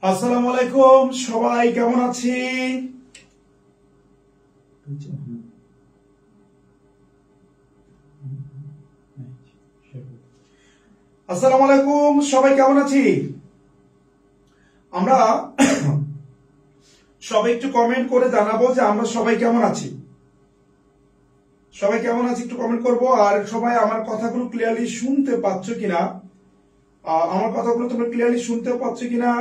আসসালামু আলাইকুম, সবাই কেমন আছি? আসসালামু আলাইকুম, সবাই কেমন আছি? আমরা সবাই একটু কমেন্ট করে জানাবো যে আমরা সবাই কেমন আছি। সবাই কেমন আছি একটু কমেন্ট করবো। আর সবাই আমার কথাগুলো ক্লিয়ারলি শুনতে পাচ্ছ কিনা, আমার কথাগুলো তোমরা ক্লিয়ারলি শুনতে পাচ্ছ কিনা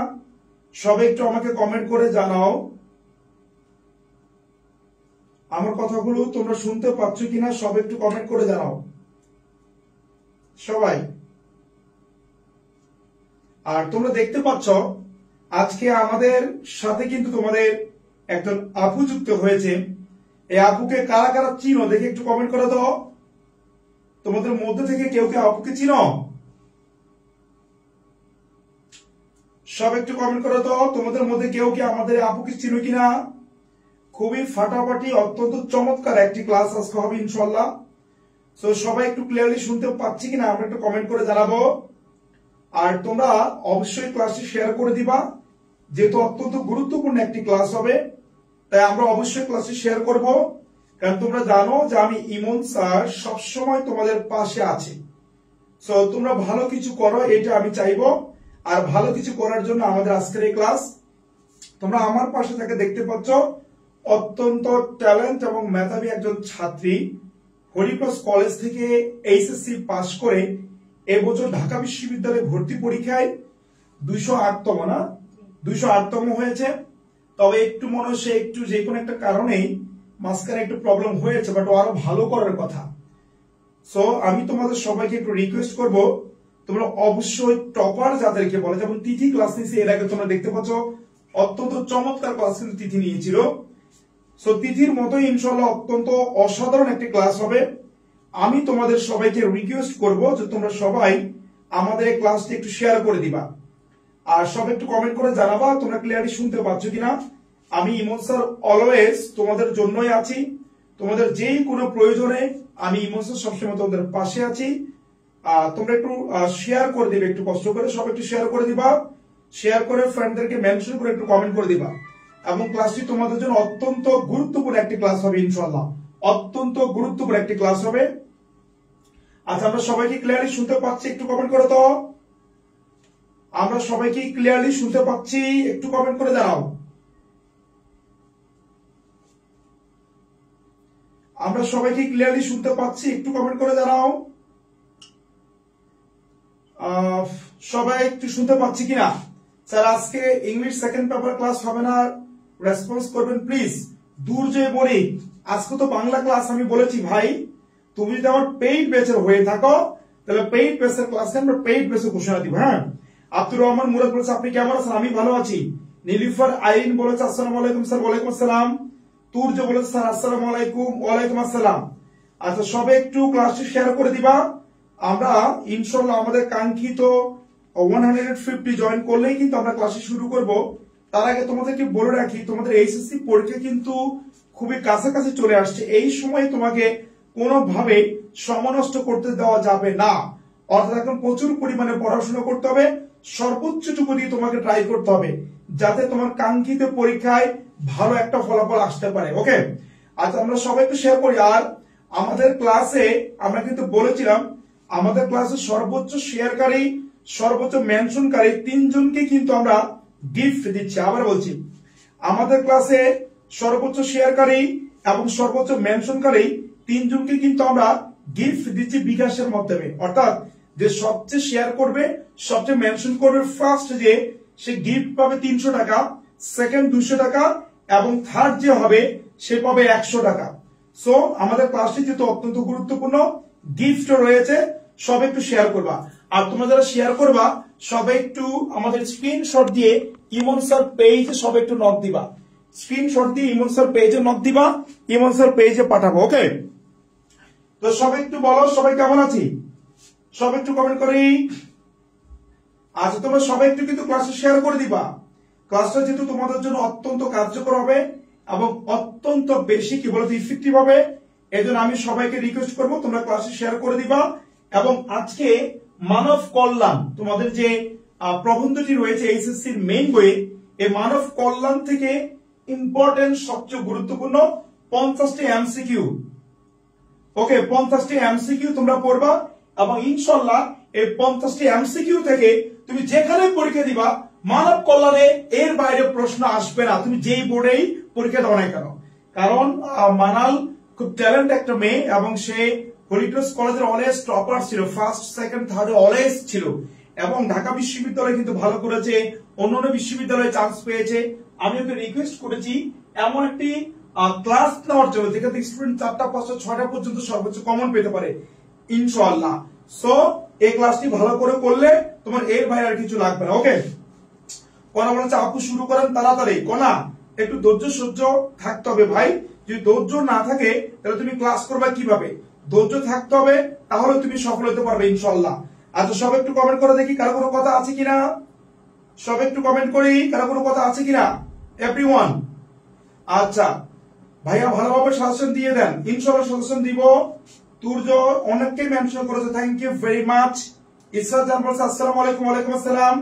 সবাই একটু আমাকে কমেন্ট করে জানাও। আমার কথাগুলো তোমরা শুনতে পাচ্ছ কিনা সবাই একটু কমেন্ট করে জানাও সবাই। আর তোমরা দেখতে পাচ্ছ আজকে আমাদের সাথে কিন্তু তোমাদের একজন আপু যুক্ত হয়েছে। এই আপুকে কারা কারা চিনো দেখে একটু কমেন্ট করে দাও। তোমাদের মধ্যে থেকে কেউ কেউ আপুকে চিনো? সব একটু কমেন্ট করে দাও তোমাদের মধ্যে কেউ কি আমাদের আপুকে চিনো কিনা। খুবই ফাটাফাটি অত্যন্ত চমৎকার একটি ক্লাস আজকে হবে ইনশাআল্লাহ। তো সবাই একটু ক্লিয়ারলি শুনতে পাচ্ছি কিনা আমরা একটু কমেন্ট করে জানাবো। আর তোমরা অবশ্যই ক্লাসটি শেয়ার করে দিবা, যেহেতু অত্যন্ত গুরুত্বপূর্ণ একটি ক্লাস হবে, তাই আমরা অবশ্যই ক্লাসটি শেয়ার করব। কারণ তোমরা জানো যে আমি ইমন স্যার সবসময় তোমাদের পাশে আছি। সো তোমরা ভালো কিছু করো, এটা আমি চাইবো। আর ভালো কিছু করার জন্য আমাদের আজকের এই ক্লাস। তোমরা আমার পাশে থেকে দেখতে পাচ্ছ অত্যন্ত ট্যালেন্ট এবং মেধাবী একজন ছাত্রী, হরিপ্রস কলেজ থেকে এইচএসসি পাস করে এবছর ঢাকা বিশ্ববিদ্যালয়ে ভর্তি পরীক্ষায় 208তম হয়েছে। তবে একটু মনে হয় সে একটু যে কোনো একটা কারণেই মাঝখানে একটু প্রবলেম হয়েছে, বাট আরো ভালো করার কথা। সো আমি তোমাদের সবাইকে একটু রিকোয়েস্ট করব, তোমরা অবশ্যই টপার যাদেরকে বলে, যেমন তিথি ক্লাস নিয়েছে এর আগে তোমরা দেখতে পাচ্ছ অত্যন্ত চমৎকার ক্লাস কিন্তু তিথি নিয়েছিল। সো তিথির মতোই ইনশাআল্লাহ অত্যন্ত অসাধারণ একটি ক্লাস হবে। আমি তোমাদের সবাইকে রিকোয়েস্ট করব যে তোমরা সবাই আমাদের এই ক্লাসটি একটু শেয়ার করে দিবা। আর সব একটু কমেন্ট করে জানাবা তোমরা ক্লিয়ারলি শুনতে পাচ্ছ কিনা। আমি ইমন স্যার অলওয়েজ তোমাদের জন্যই আছি। তোমাদের যেই কোনো প্রয়োজনে আমি ইমন স্যার সবসময় তোমাদের পাশে আছি। তোমরা একটু শেয়ার করে দিবে, একটু কষ্ট করে সব একটু শেয়ার করে দিবা। শেয়ার করে ফ্রেন্ডদেরকে মেনশন করে একটু কমেন্ট করে দিবা। এবং ক্লাসটি তোমাদের জন্য অত্যন্ত গুরুত্বপূর্ণ একটি ক্লাস হবে ইনশাআল্লাহ। অত্যন্ত গুরুত্বপূর্ণ একটি ক্লাস হবে। আচ্ছা, আমরা সবাইকে ক্লিয়ারলি শুনতে পাচ্ছি একটু কমেন্ট করে দাও। আমরা সবাইকে ক্লিয়ারলি শুনতে পাচ্ছি একটু কমেন্ট করে জানাও। আমরা সবাইকে ক্লিয়ারলি শুনতে পাচ্ছি একটু কমেন্ট করে জানাও। সবাই একটু শুনতে পাচ্ছি কিনা। স্যার আজকে ইংলিশ সেকেন্ড পেপার ক্লাস হবে না, রেসপন্স করবেন প্লিজ। দূর যে বলি আজকে তো বাংলা ক্লাস আমি বলেছি ভাই, তুমি যদি আমার পেইড ব্যাচের হয়ে থাকো তাহলে পেইড ব্যাচের ক্লাসে আমরা পেইড ব্যাচের ঘোষণা দিব। হ্যাঁ, আব্দুর রহমান মুরাদ বলেছে আপনি কেমন আছেন? আমি ভালো আছি। নীলিফার আইন বলেছে আসসালামু আলাইকুম স্যার। ওয়ালাইকুম আসসালাম। তুর্য বলেছে স্যার আসসালামু আলাইকুম। ওয়ালাইকুম আসসালাম। আচ্ছা, সবে একটু ক্লাসটি শেয়ার করে দিবা। আমরা ইনশাআল্লাহ আমাদের কাঙ্ক্ষিত 150 জয়েন করলেই কিন্তু আমরা ক্লাসে শুরু করব। তার আগে তোমাদেরকে বলে রাখি, তোমাদের এইচএসসি পরীক্ষা কিন্তু খুবই কাছাকাছি চলে আসছে। এই সময় তোমাকে কোনোভাবে সময় নষ্ট করতে দেওয়া যাবে না। অর্থাৎ এখন প্রচুর পরিমাণে পড়াশোনা করতে হবে, সর্বোচ্চটুকু দিয়ে তোমাকে ট্রাই করতে হবে যাতে তোমার কাঙ্ক্ষিত পরীক্ষায় ভালো একটা ফলাফল আসতে পারে। ওকে, আচ্ছা আমরা সবাই একটু শেয়ার করি। আর আমাদের ক্লাসে আমরা কিন্তু বলেছিলাম আমাদের ক্লাসে সর্বোচ্চ শেয়ারকারী, সর্বোচ্চ মেনশনকারী 3 জনকে কিন্তু আমরা গিফট দিচ্ছি। আবার বলছি, আমাদের ক্লাসে সর্বোচ্চ শেয়ারকারী এবং সর্বোচ্চ মেনশনকারী 3 জনকে কিন্তু আমরা গিফট দিচ্ছি বিকাশের মাধ্যমে। অর্থাৎ যে সবচেয়ে শেয়ার করবে, সবচেয়ে মেনশন করবে, ফার্স্ট যে সে গিফট পাবে 300 টাকা, সেকেন্ড 200 টাকা এবং থার্ড যে হবে সে পাবে 100 টাকা। সো আমাদের ক্লাসটি যেহেতু অত্যন্ত গুরুত্বপূর্ণ, গিফট রয়েছে, সব একটু শেয়ার করবা। আর তোমরা যারা শেয়ার করবা সবাই একটু আমাদের স্ক্রিনশট দিয়ে ইমন স্যার পেজে সব একটু নক দিবা। স্ক্রিনশট দিয়ে ইমন স্যার পেজে নক দিবা, ইমন স্যার পেজে পাঠাবো। ওকে, তো সবাই একটু বলো সবাই কেমন আছি, সব একটু কমেন্ট করি। আচ্ছা, তোমরা সবাই একটু কিন্তু ক্লাসে শেয়ার করে দিবা। ক্লাসটা যেহেতু তোমাদের জন্য অত্যন্ত কার্যকর হবে এবং অত্যন্ত বেশি কি বলতো ইফেক্টিভ হবে, এজন্য আমি সবাইকে রিকোয়েস্ট করবো তোমরা ক্লাসে শেয়ার করে দিবা। এবং আজকে মানব কল্যাণ, তোমাদের যে প্রবন্ধটি রয়েছে এইচএসসির মেইন বইয়ে, এই মানব কল্যাণ থেকে ইম্পর্টেন্ট সবচেয়ে গুরুত্বপূর্ণ 50টি এমসিকিউ। ওকে, 50টি এমসিকিউ তোমরা পড়বা এবং ইনশাআল্লাহ এই 50টি এমসিকিউ থেকে তুমি যেখানে পরীক্ষা দিবা মানব কল্যাণে এর বাইরে প্রশ্ন আসবে না, তুমি যেই বোর্ডেই পরীক্ষা দাও না কেন। কারণ মানাল খুব ট্যালেন্ট একটা মেয়ে এবং সে হলিক্রস কলেজের অলওয়েজ টপার ছিল, ফার্স্ট সেকেন্ড থার্ডে অলওয়েজ ছিল এবং ঢাকা বিশ্ববিদ্যালয়ে কিন্তু ভালো করেছে, অন্যান্য বিশ্ববিদ্যালয়ে চান্স পেয়েছে। আমি ওকে রিকোয়েস্ট করেছি এমন একটি ক্লাস নেওয়ার জন্য যেখান থেকে স্টুডেন্ট 4টা 5টা 6টা পর্যন্ত সর্বোচ্চ কমন পেতে পারে ইনশাআল্লাহ। সো এই ক্লাসটি ভালো করে করলে তোমার এর বাইরে আর কিছু লাগবে না। ওকে, কোনা বলেছে আপু শুরু করেন তাড়াতাড়ি। কোনা একটু ধৈর্য সহ্য থাকতে হবে ভাই, যদি ধৈর্য না থাকে তাহলে তুমি ক্লাস করবে কিভাবে? ধৈর্য থাকতে হবে, তাহলে তুমি সফল হতে পারবে ইনশাআল্লাহ। আচ্ছা, সব একটু কমেন্ট করে দেখি কারো কোনো কথা আছে কিনা, সব একটু কমেন্ট করি কারো কোনো কথা আছে কিনা এভরিওয়ান। আচ্ছা ভাইয়া ভালোভাবে সাজেশন দিয়ে দেন, ইনশাআল্লাহ সাজেশন দিব। তুর্য অনেককে মেনশন করেছে, thank you very much. Israt Jan বলছে আসসালামু আলাইকুম। ওয়ালাইকুম আসসালাম।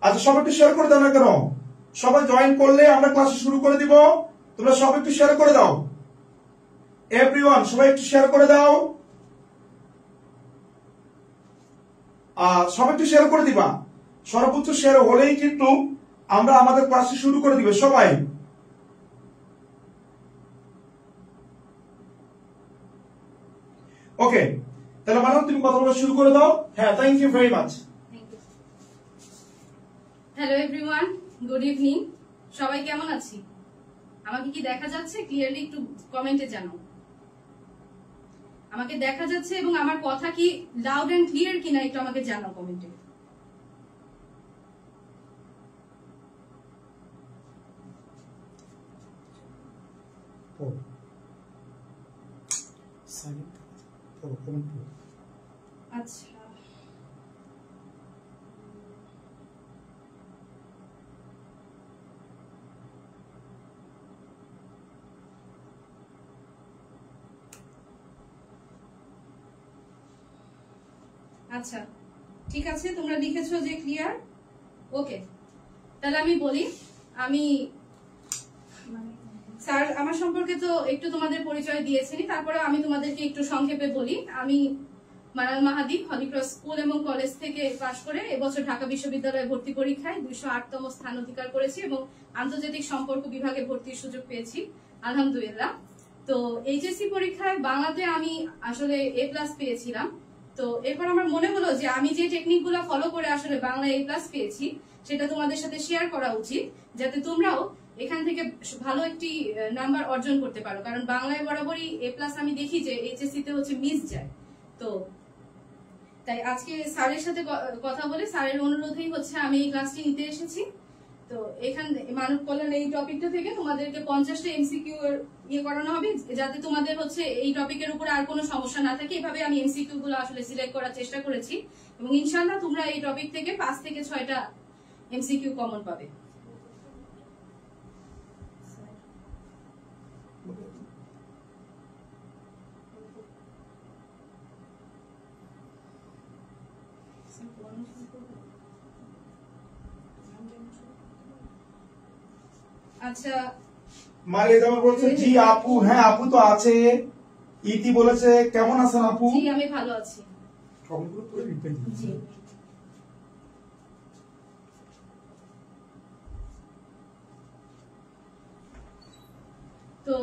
আচ্ছা, সব একটু শেয়ার করে দাও না কেন, সবাই জয়েন করলে আমরা ক্লাস শুরু করে দিব, তোমরা সব একটু শেয়ার করে দাও এভরিওয়ান, সবাই একটু শেয়ার করে দাও, সব একটু শেয়ার করে দিবা। সর্বোচ্চ শেয়ার হলেই কিন্তু আমরা আমাদের ক্লাসটি শুরু করে দিব সবাই। ওকে, তাহলে মানব তুমি কথা বলা শুরু করে দাও। হ্যাঁ, thank you very much. Hello everyone, good evening. সবাই কেমন আছি? আমাকে কি দেখা যাচ্ছে ক্লিয়ারলি? একটু কমেন্টে জানাও আমাকে দেখা যাচ্ছে এবং আমার কথা কি লাউড এন্ড ক্লিয়ার কিনা, একটু আমাকে জানাও কমেন্টে। আচ্ছা, আচ্ছা ঠিক আছে, তোমরা লিখেছো যে ক্লিয়ার। ওকে, তাহলে আমি বলি। আমি স্যার আমার সম্পর্কে তো একটু তোমাদের পরিচয় দিয়েছেনই, তারপরে আমি তোমাদেরকে একটু সংক্ষেপে বলি। আমি মানাল মাহাদীপ হলিক্রস স্কুল এবং কলেজ থেকে পাশ করে এবছর ঢাকা বিশ্ববিদ্যালয়ে ভর্তি পরীক্ষায় 208তম স্থান অধিকার করেছি এবং আন্তর্জাতিক সম্পর্ক বিভাগে ভর্তির সুযোগ পেয়েছি আলহামদুলিল্লাহ। তো এইচএসসি পরীক্ষায় বাংলাতে আমি আসলে A+ পেয়েছিলাম। তো এরপর আমার মনে হলো যে আমি যে টেকনিক গুলো ফলো করে আসলে বাংলায় A+ পেয়েছি সেটা তোমাদের সাথে শেয়ার করা উচিত, যাতে তোমরাও এখান থেকে ভালো একটি নাম্বার অর্জন করতে পারো। কারণ বাংলায় বরাবরই A+ আমি দেখি যে এইচএসসি তে হচ্ছে মিস যায়। তো তাই আজকে স্যারের সাথে কথা বলে স্যারের অনুরোধেই হচ্ছে আমি এই ক্লাসটি নিতে এসেছি। তো এখানে মানব কল্যাণ এই টপিকটা থেকে তোমাদেরকে 50টা এমসিকিউ করানো হবে, যাতে তোমাদের হচ্ছে এই টপিকের উপর আর কোনো সমস্যা না থাকে। এভাবে আমি এমসিকিউ গুলো আসলে সিলেক্ট করার চেষ্টা করেছি এবং ইনশাআল্লাহ তোমরা এই টপিক থেকে 5 থেকে 6টা এমসিকিউ কমন পাবে। আচ্ছা, মারিয়া বলছে জি আপু। হ্যাঁ আপু তো আছে। ইতি বলেছে কেমন আছেন আপু? জি আমি ভালো আছি। জি, তো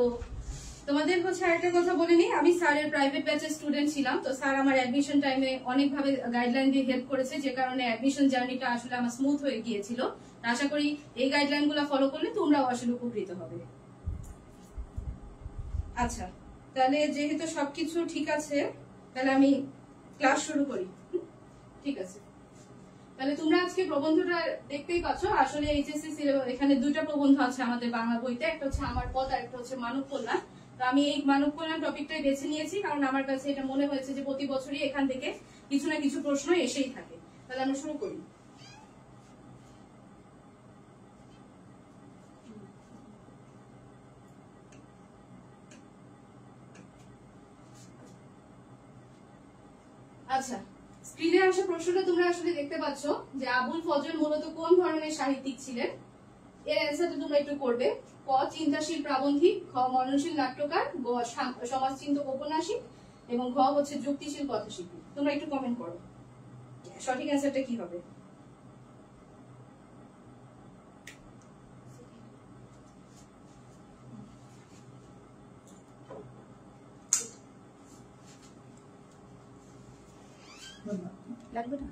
তোমাদের হচ্ছে আরেকটা কথা বলে নিই, আমি স্যারের প্রাইভেট ব্যাচের স্টুডেন্ট ছিলাম। তো স্যার আমার অ্যাডমিশন টাইমে অনেকভাবে গাইডলাইন দিয়ে হেল্প করেছে, যে কারণে অ্যাডমিশন জার্নিটা আসলে আমার স্মুথ হয়ে গিয়েছিল। আশা করি এই গাইডলাইন গুলো ফলো করলে তোমরাও আসলে উপকৃত হবে। আচ্ছা, তাহলে যেহেতু সবকিছু ঠিক আছে তাহলে আমি ক্লাস শুরু করি। ঠিক আছে, তাহলে তোমরা আজকে প্রবন্ধটা দেখতেই পাচ্ছ। আসলে এইচএসসি এখানে 2টা প্রবন্ধ আছে আমাদের বাংলা বইতে, একটা হচ্ছে আমার পথ আর একটা হচ্ছে মানব কল্যাণ। তো আমি এই মানব কল্যাণ টপিকটাই বেছে নিয়েছি, কারণ আমার কাছে এটা মনে হয়েছে যে প্রতি বছরই এখান থেকে কিছু না কিছু প্রশ্ন এসেই থাকে। তাহলে আমরা শুরু করি। আচ্ছা, স্ক্রিনে আসা প্রশ্নটা তোমরা আসলে দেখতে পাচ্ছ যে আবুল ফজল মূলত কোন ধরনের সাহিত্যিক ছিলেন। এর অ্যান্সারটা তোমরা একটু করবে। ক চিন্তাশীল প্রাবন্ধিক, খ মননশীল নাট্যকার, গ সমাজচিন্তক ঔপন্যাসিক, এবং ঘ হচ্ছে যুক্তিশীল কথাশিল্পী। তোমরা একটু কমেন্ট করো সঠিক অ্যান্সারটা কি হবে। লাগবে না?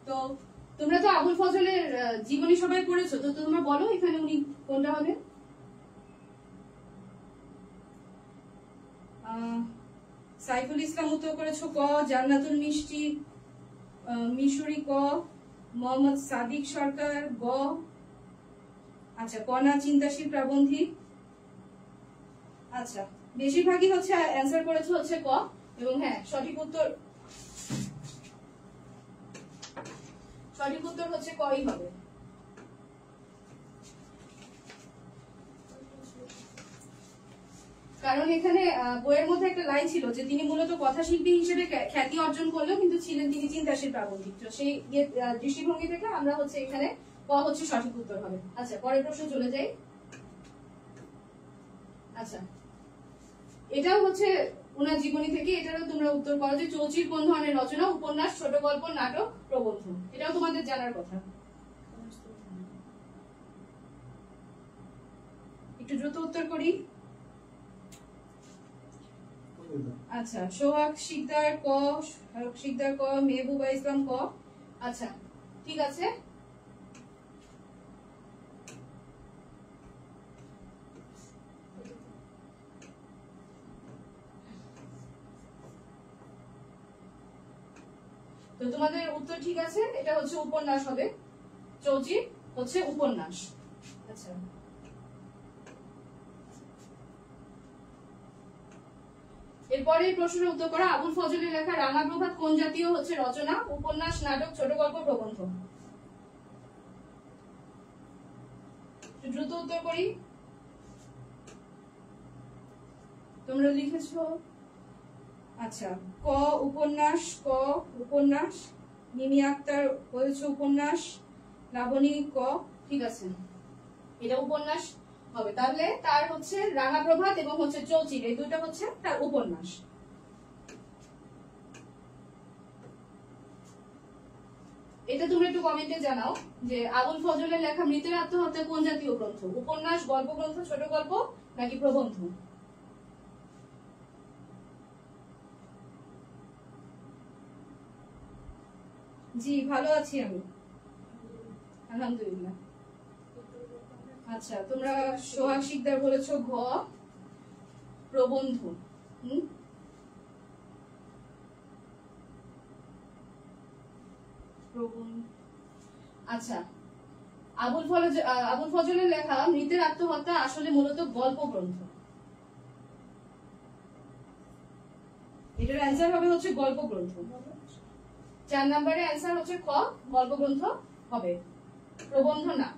তো তোমরা তো আবুল ফজলের জীবনী সবাই পড়েছো, তো তোমরা বলো এখানে উনি কোনটা হবে। সাইফুল ইসলাম উত্তর করেছো ক জান্নাতুল মিষ্টি মিশরি, ক মোহাম্মদ সাদিক সরকার, গ আচ্ছা কনা চিন্তাশীল প্রাবন্ধিক। আচ্ছা বেশিরভাগই হচ্ছে অ্যান্সার করেছো হচ্ছে ক, এবং হ্যাঁ সঠিক উত্তর হচ্ছে কই হবে। কারণ এখানে বইয়ের মধ্যে একটা লাইন ছিল যে তিনি মূলত কথাশিল্পী হিসেবে খ্যাতি অর্জন করলেও কিন্তু ছিলেন তিনি চিন্তাশীল প্রাবন্ধিক। তো সেই দৃষ্টিভঙ্গি থেকে আমরা হচ্ছে এখানে ক হচ্ছে সঠিক উত্তর হবে। আচ্ছা পরের প্রশ্ন চলে যাই। আচ্ছা এটাও হচ্ছে ওনার জীবনী থেকে, এটারও তোমরা উত্তর করো যে চৌচির কোন ধরনের রচনা, উপন্যাস, ছোট গল্প, নাটক, প্রবন্ধ। এটাও তোমাদের জানার কথা। একটু দ্রুত উত্তর করি। আচ্ছা সোহাগ শিকদার ক, মেহবুবা ইসলাম ক। আচ্ছা ঠিক আছে, তো তোমাদের উত্তর ঠিক আছে, এটা হচ্ছে উপন্যাস হবে। চৌচি হচ্ছে উপন্যাস। আচ্ছা এরপরে প্রশ্নের উত্তর করা। আবুল ফজলের লেখা রাঙা প্রভাত কোন জাতীয় হচ্ছে রচনা, উপন্যাস, নাটক, ছোট গল্প, প্রবন্ধ। দ্রুত উত্তর করি। তোমরা লিখেছো আচ্ছা ক উপন্যাস, মিমি আক্তার বলেছে উপন্যাস, লাবণী ক। ঠিক আছে এটা উপন্যাস হবে। তাহলে তার হচ্ছে রাঙা প্রভাত এবং হচ্ছে চৌচির, এই দুইটা হচ্ছে তার উপন্যাস। এটা তোমরা একটু কমেন্টে জানাও যে আবুল ফজলের লেখা মৃতের আত্মহত্যা কোন জাতীয় গ্রন্থ, উপন্যাস, গল্প গ্রন্থ, ছোট গল্প নাকি প্রবন্ধ। জি ভালো আছি আমি, আলহামদুলিল্লাহ। আচ্ছা তোমরা সোহাগ শিকদার বলেছো ঘ প্রবন্ধ। আচ্ছা আবুল ফজলের লেখা মৃতের আত্মহত্যা আসলে মূলত গল্প গ্রন্থ। এটার অ্যান্সার হবে হচ্ছে গল্প গ্রন্থ। 4 নম্বরের অ্যান্সার হচ্ছে খ গল্প গ্রন্থ হবে, প্রবন্ধ না।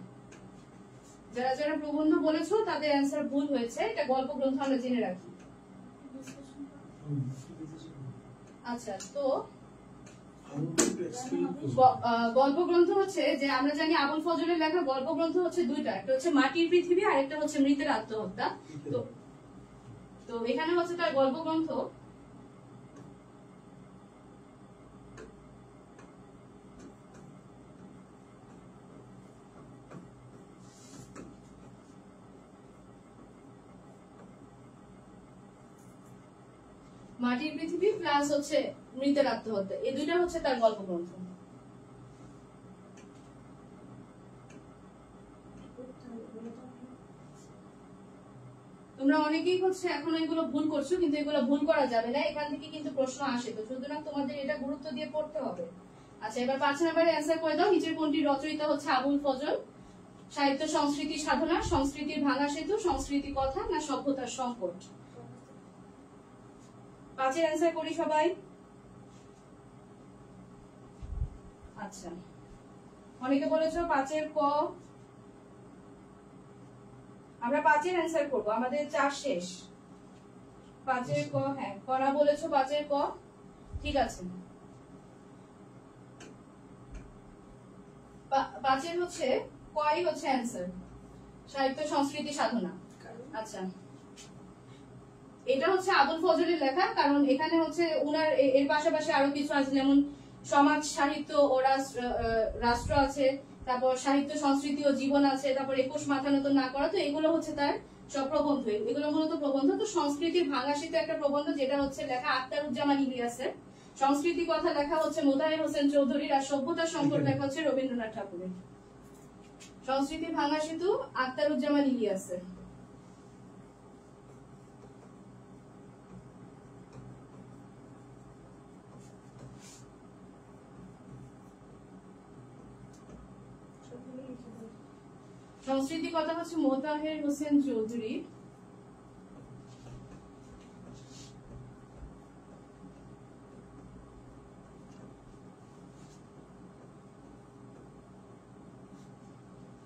যারা যারা প্রবন্ধ বলেছো তাদের অ্যান্সার ভুল হয়েছে, এটা গল্প গ্রন্থ আমরা জেনে রাখি। আচ্ছা তো গল্প গ্রন্থ হচ্ছে যে আমরা জানি আবুল ফজলের লেখা গল্প গ্রন্থ হচ্ছে দুইটা, একটা হচ্ছে মাটির পৃথিবী আর একটা হচ্ছে মৃতের আত্মহত্যা। তো এখানে হচ্ছে তার গল্প গ্রন্থ। মাটির পৃথিবী প্লাস হচ্ছে মৃতের আত্মহত্যা, এই দুইটা হচ্ছে তার গল্প গ্রন্থ। তোমরা অনেকেই হচ্ছে এখন এগুলো ভুল করছো, কিন্তু এগুলো ভুল করা যাবে না, এখান থেকে কিন্তু প্রশ্ন আসে, তো সুতরাং তোমাদের এটা গুরুত্ব দিয়ে পড়তে হবে। আচ্ছা, এবার 5 নম্বরে অ্যান্সার করে দাও। নিচের কোনটির রচয়িতা হচ্ছে আবুল ফজল? সাহিত্য সংস্কৃতি সাধনা, সংস্কৃতির ভাঙা সেতু, সংস্কৃতি কথা, না সভ্যতার সংকট? 5-এর অ্যান্সার করি সবাই। আচ্ছা, অনেকে বলেছো 5-এর ক। আমরা 5-এর অ্যান্সার করবো, আমাদের 4 শেষ। 5-এর ক, হ্যাঁ করা বলেছো 5-এর ক, ঠিক আছে। 5-এর হচ্ছে কই হচ্ছে অ্যান্সার, সাহিত্য সংস্কৃতি সাধনা। আচ্ছা, এটা হচ্ছে আবুল ফজলের লেখা, কারণ এখানে হচ্ছে উনার এর পাশাপাশি আরো কিছু আছে, যেমন সমাজ সাহিত্য ও রাষ্ট্র আছে, তারপর সাহিত্য সংস্কৃতি ও জীবন আছে, তারপর 21 মাথা নত না করা, তো এগুলো হচ্ছে তার সব প্রবন্ধ, এগুলো মূলত প্রবন্ধ। তো সংস্কৃতির ভাঙা সেতু একটা প্রবন্ধ, যেটা হচ্ছে লেখা আখতারুজ্জামান ইলিয়াসের। সংস্কৃতি কথা লেখা হচ্ছে মোতাহের হোসেন চৌধুরীর, আর সভ্যতার সংকট লেখা হচ্ছে রবীন্দ্রনাথ ঠাকুরের। সংস্কৃতি ভাঙা সেতু আখতারুজ্জামান ইলিয়াসের। সংস্কৃতি কথা হচ্ছে মোতাহের হোসেন চৌধুরী।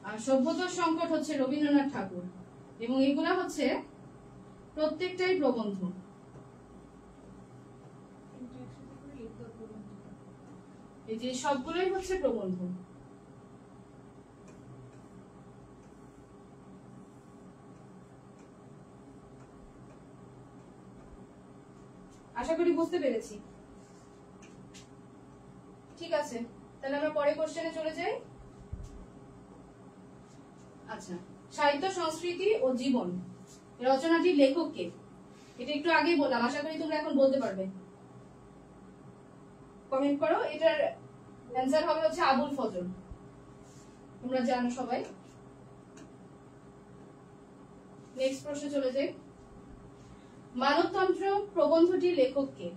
আর সভ্যতার সংকট হচ্ছে রবীন্দ্রনাথ ঠাকুর, এবং এগুলা হচ্ছে প্রত্যেকটাই প্রবন্ধ। এই যে সবগুলোই হচ্ছে প্রবন্ধ। আশা করি বুঝতে পেরেছি। ঠিক আছে, তাহলে আমরা পরের কোশ্চেনে চলে যাই। আচ্ছা, সাহিত্য সংস্কৃতি ও জীবন রচনাটির লেখক কে? এটা একটু আগেই বললাম, আশা করি তোমরা এখন বলতে পারবে। কমেন্ট করো। এটার অ্যান্সার হবে হচ্ছে আবুল ফজল, তোমরা জানো সবাই। নেক্সট প্রশ্নে চলে যাই। মানবতন্ত্র প্রবন্ধটির লেখক কে?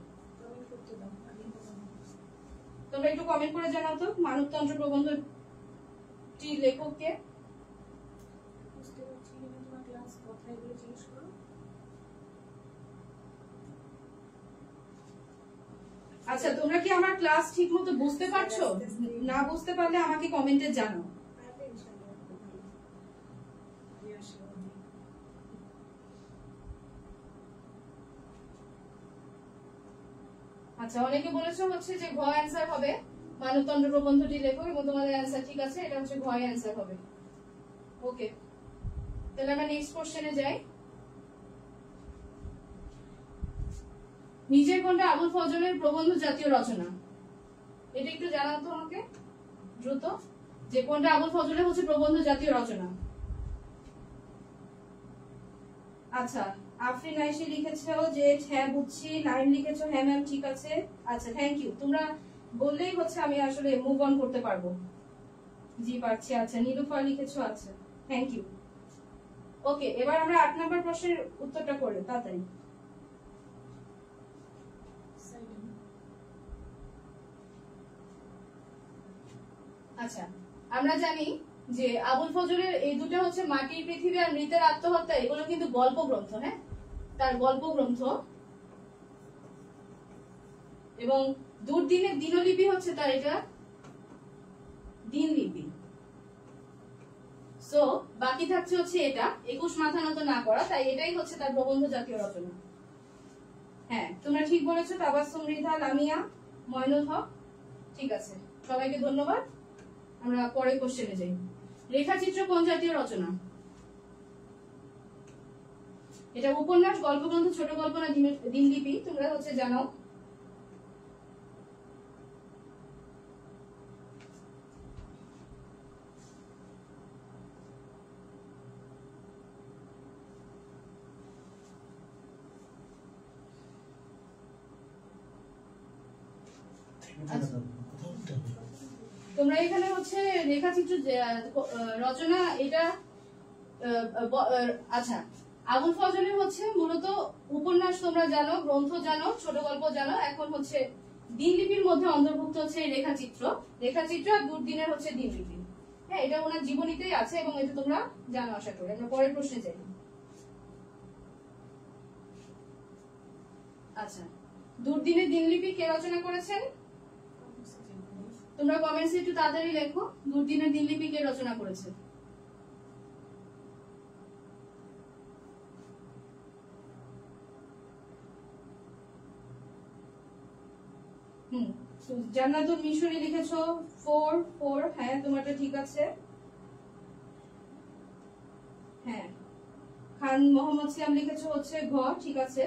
তোমরা একটু কমেন্ট করে জানাও তো, মানবতন্ত্র প্রবন্ধটির লেখক কে? আচ্ছা, তোমরা কি আমার ক্লাস ঠিক মতো বুঝতে পারছো? না বুঝতে পারলে আমাকে কমেন্টে জানাও। আচ্ছা, অনেকে বলেছো হচ্ছে যে ঘ অ্যান্সার হবে মানবতন্ত্র প্রবন্ধটি লেখক, এবং তোমাদের অ্যান্সার ঠিক আছে, এটা হচ্ছে ঘ অ্যান্সার হবে। ওকে, তাহলে আমরা নেক্সট কোশ্চেনে যাই। নিজের কোনটা আবুল ফজলের প্রবন্ধ জাতীয় রচনা? এটা একটু জানাও তো আমাকে দ্রুত, যে কোনটা আবুল ফজলের হচ্ছে প্রবন্ধ জাতীয় রচনা। আচ্ছা, আফরিন আয়েশি লিখেছো যে হ্যাঁ বুঝছি, নাইম লিখেছো হ্যাঁ ম্যাম ঠিক আছে। আচ্ছা, থ্যাংক ইউ, তোমরা বললেই হচ্ছে আমি আসলে মুভ অন করতে পারবো। জি পারছি। আচ্ছা, নীলুফার লিখেছো, আচ্ছা থ্যাংক ইউ। ওকে, এবার আমরা 8 নম্বর প্রশ্নের উত্তরটা করি তাড়াতাড়ি। আচ্ছা, আমরা জানি যে আবুল ফজলের এই দুটো হচ্ছে মাটির পৃথিবী আর মৃতের আত্মহত্যা, এগুলো কিন্তু গল্প গ্রন্থ। হ্যাঁ, তার গল্প গ্রন্থ, এবং দুর্দিনের দিনলিপি হচ্ছে তার এটা দিনলিপি। সো বাকি থাকছে হচ্ছে এটা 21 মাথা নত না করা, তাই এটাই হচ্ছে তার প্রবন্ধ জাতীয় রচনা। হ্যাঁ, তোমরা ঠিক বলেছো। তাবাসসুম, রিধা, লামিয়া, ময়নুল হক, ঠিক আছে, সবাইকে ধন্যবাদ। আমরা পরের কোশ্চেনে যাই। রেখাচিত্র কোন জাতীয় রচনা? এটা উপন্যাস, গল্পগ্রন্থ, ছোট গল্প, না দিনলিপি? তোমরা হচ্ছে জানাও। তোমরা এখানে হচ্ছে রেখাচিত্র রচনা, এটা আচ্ছা আবুল ফজলে হচ্ছে মূলত উপন্যাস তোমরা জানো, গ্রন্থ জানো, ছোট গল্প জানো, এখন হচ্ছে দিনলিপির মধ্যে অন্তর্ভুক্ত হচ্ছে রেখাচিত্র আর দুর্দিনের হচ্ছে দিনলিপি। হ্যাঁ, এটা ওনার জীবনীতেই আছে এবং এটা তোমরা জানো আশা করি। আমরা পরের প্রশ্নে যাই। আচ্ছা, দুর্দিনের দিনলিপি কে রচনা করেছেন? তোমরা কমেন্টসে একটু তাড়াতাড়ি লেখো, দুর্দিনের দিনলিপি কে রচনা করেছেন? জান্নাতুল মিশরি লিখেছো 4 হ্যাঁ, তোমারটা ঠিক আছে। হ্যাঁ, খান মোহাম্মদ সিয়াম লিখেছো হচ্ছে ঘ, ঠিক আছে।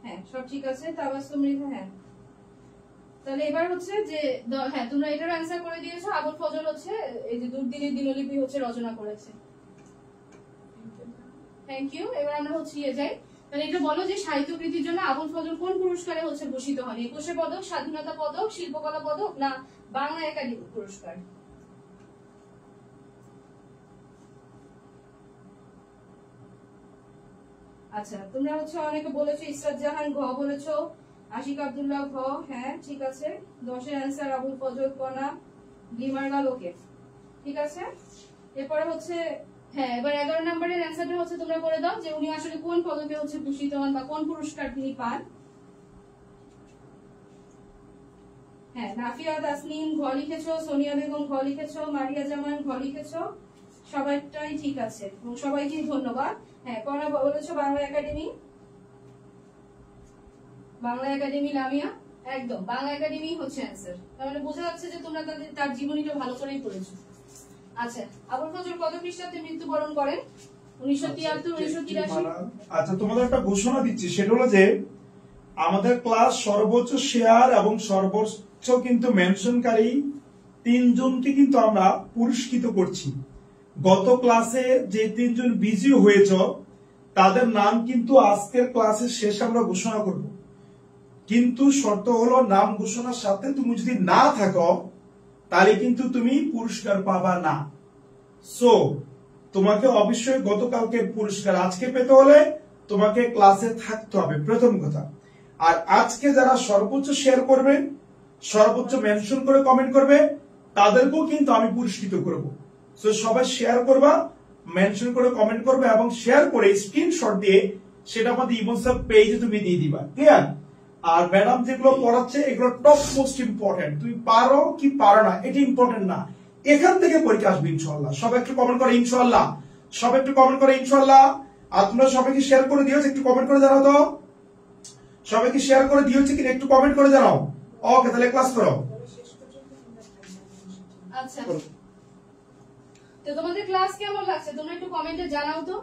হ্যাঁ, সব ঠিক আছে। তাবাসসুম মৃধা, হ্যাঁ। তাহলে এবার হচ্ছে যে হ্যাঁ, তোমরা এটার অ্যানসার করে দিয়েছো। আবুল ফজল হচ্ছে এই যে দুর্দিনের দিনলিপি হচ্ছে রচনা করেছে। Thank you. এবার আমরা হচ্ছে যাই। তাহলে এটা বলো যে সাহিত্য কৃতির জন্য আবুল ফজল কোন পুরস্কারে হচ্ছে ভূষিত হন? 21 পদক, স্বাধীনতা পদক, শিল্পকলা পদক না বাংলা একাডেমি পুরস্কার? আচ্ছা, তোমরা হচ্ছে অনেকে বলেছো ইসরাত জাহান ঘ বলেছো, আশিক আব্দুল্লাহ ঘ, হ্যাঁ ঠিক আছে। 10 এর অ্যানসার আবুল ফজল কনা, লিমারগাল, ওকে ঠিক আছে। এরপরে হচ্ছে হ্যাঁ, এবার 11 নম্বরের অ্যানসারটা হচ্ছে তোমরা করে দাও যে উনি আসলে কোন পদকে হচ্ছে ভূষিত হন বা কোন পুরস্কার তিনি পান। হ্যাঁ, নাফিয়া তাসনিম ঘ লিখেছো, সোনিয়া বেগম ঘ লিখেছো, মারিয়া জামান ঘ লিখেছো, সবাইটাই ঠিক আছে এবং সবাইকে ধন্যবাদ। হ্যাঁ, কনা বলেছো বাংলা একাডেমি লামিয়া, একদম বাংলা একাডেমি হচ্ছে অ্যানসার। তার মানে বোঝা যাচ্ছে যে তোমরা তার জীবনীটা ভালো করেই পড়েছো। আচ্ছা, আবুল ফজল কত খ্রিস্টাব্দে মৃত্যুবরণ করেন? 1973, 1983। আচ্ছা, তোমাদের একটা ঘোষণা দিচ্ছি, সেটা হলো যে আমাদের ক্লাস সর্বোচ্চ শেয়ার এবং সর্বোচ্চ কিন্তু মেনশনকারী 3 জনকে কিন্তু আমরা পুরস্কৃত করছি। গত ক্লাসে যে 3 জন বিজি হয়েছ তাদের নাম কিন্তু আজকের ক্লাসের শেষে আমরা ঘোষণা করব, কিন্তু শর্ত হলো নাম ঘোষণার সাথে তুমি যদি না থাকো তাহলে কিন্তু তুমি পুরস্কার পাবা না। সো তোমাকে অবশ্যই গতকালকে পুরস্কার আজকে পেতে হলে তোমাকে ক্লাসে থাকতে হবে, প্রথম কথা। আর আজকে যারা সর্বোচ্চ শেয়ার করবে, সর্বোচ্চ মেনশন করে কমেন্ট করবে, তাদেরকেও কিন্তু আমি পুরস্কৃত করব। সো সবাই শেয়ার করবা, মেনশন করে কমেন্ট করবে এবং শেয়ার করে স্ক্রিনশট দিয়ে সেটা আমাদের ইমোশনাল পেজে তুমি দিয়ে দিবা, ক্লিয়ার? আর ম্যাডাম যেগুলো পড়াচ্ছে এগুলো টপ মোস্ট ইম্পর্টেন্ট, তুমি পারো কি পারো না এটা ইম্পর্টেন্ট না, এখান থেকে পরীক্ষা আসবে ইনশাআল্লাহ। সবাই একটু কমেন্ট করে ইনশাআল্লাহ, সবাই একটু কমেন্ট করে ইনশাআল্লাহ। আর তোমরা সবাইকে শেয়ার করে দিয়েছো, একটু কমেন্ট করে জানাও তো সবাইকে শেয়ার করে দিয়েছো কিনা, একটু কমেন্ট করে জানাও। ওকে, তাহলে ক্লাস করো। আচ্ছা, তো তোমাদের ক্লাস কেমন লাগছে তোমরা একটু কমেন্টে জানাও তো।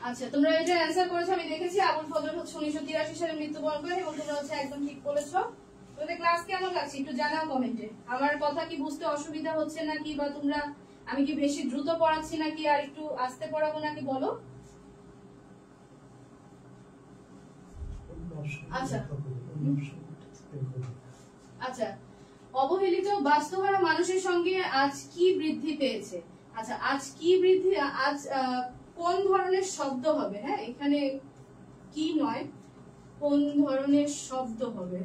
আচ্ছা, তোমরা এটা অ্যানসার করেছো, আমি দেখেছি। আবুল ফজল হচ্ছে 1983 সালে মৃত্যুবরণ করেন এবং তোমরা হচ্ছে একদম ঠিক বলেছো। তোমাদের ক্লাস কেমন লাগছে একটু জানাও কমেন্টে। আমার কথা কি বুঝতে অসুবিধা হচ্ছে নাকি, বা তোমরা আমি কি বেশি দ্রুত পড়াচ্ছি নাকি আর একটু আস্তে পড়াবো নাকি বলো। আচ্ছা আচ্ছা, অবহেলিত বাস্তুহারা মানুষের সঙ্গে আজ কি বৃদ্ধি পেয়েছে? আচ্ছা, আজ কি বৃদ্ধি, আজ কোন ধরনের শব্দ হবে? হ্যাঁ, এখানে কি নয়, কোন ধরনের শব্দ হবে।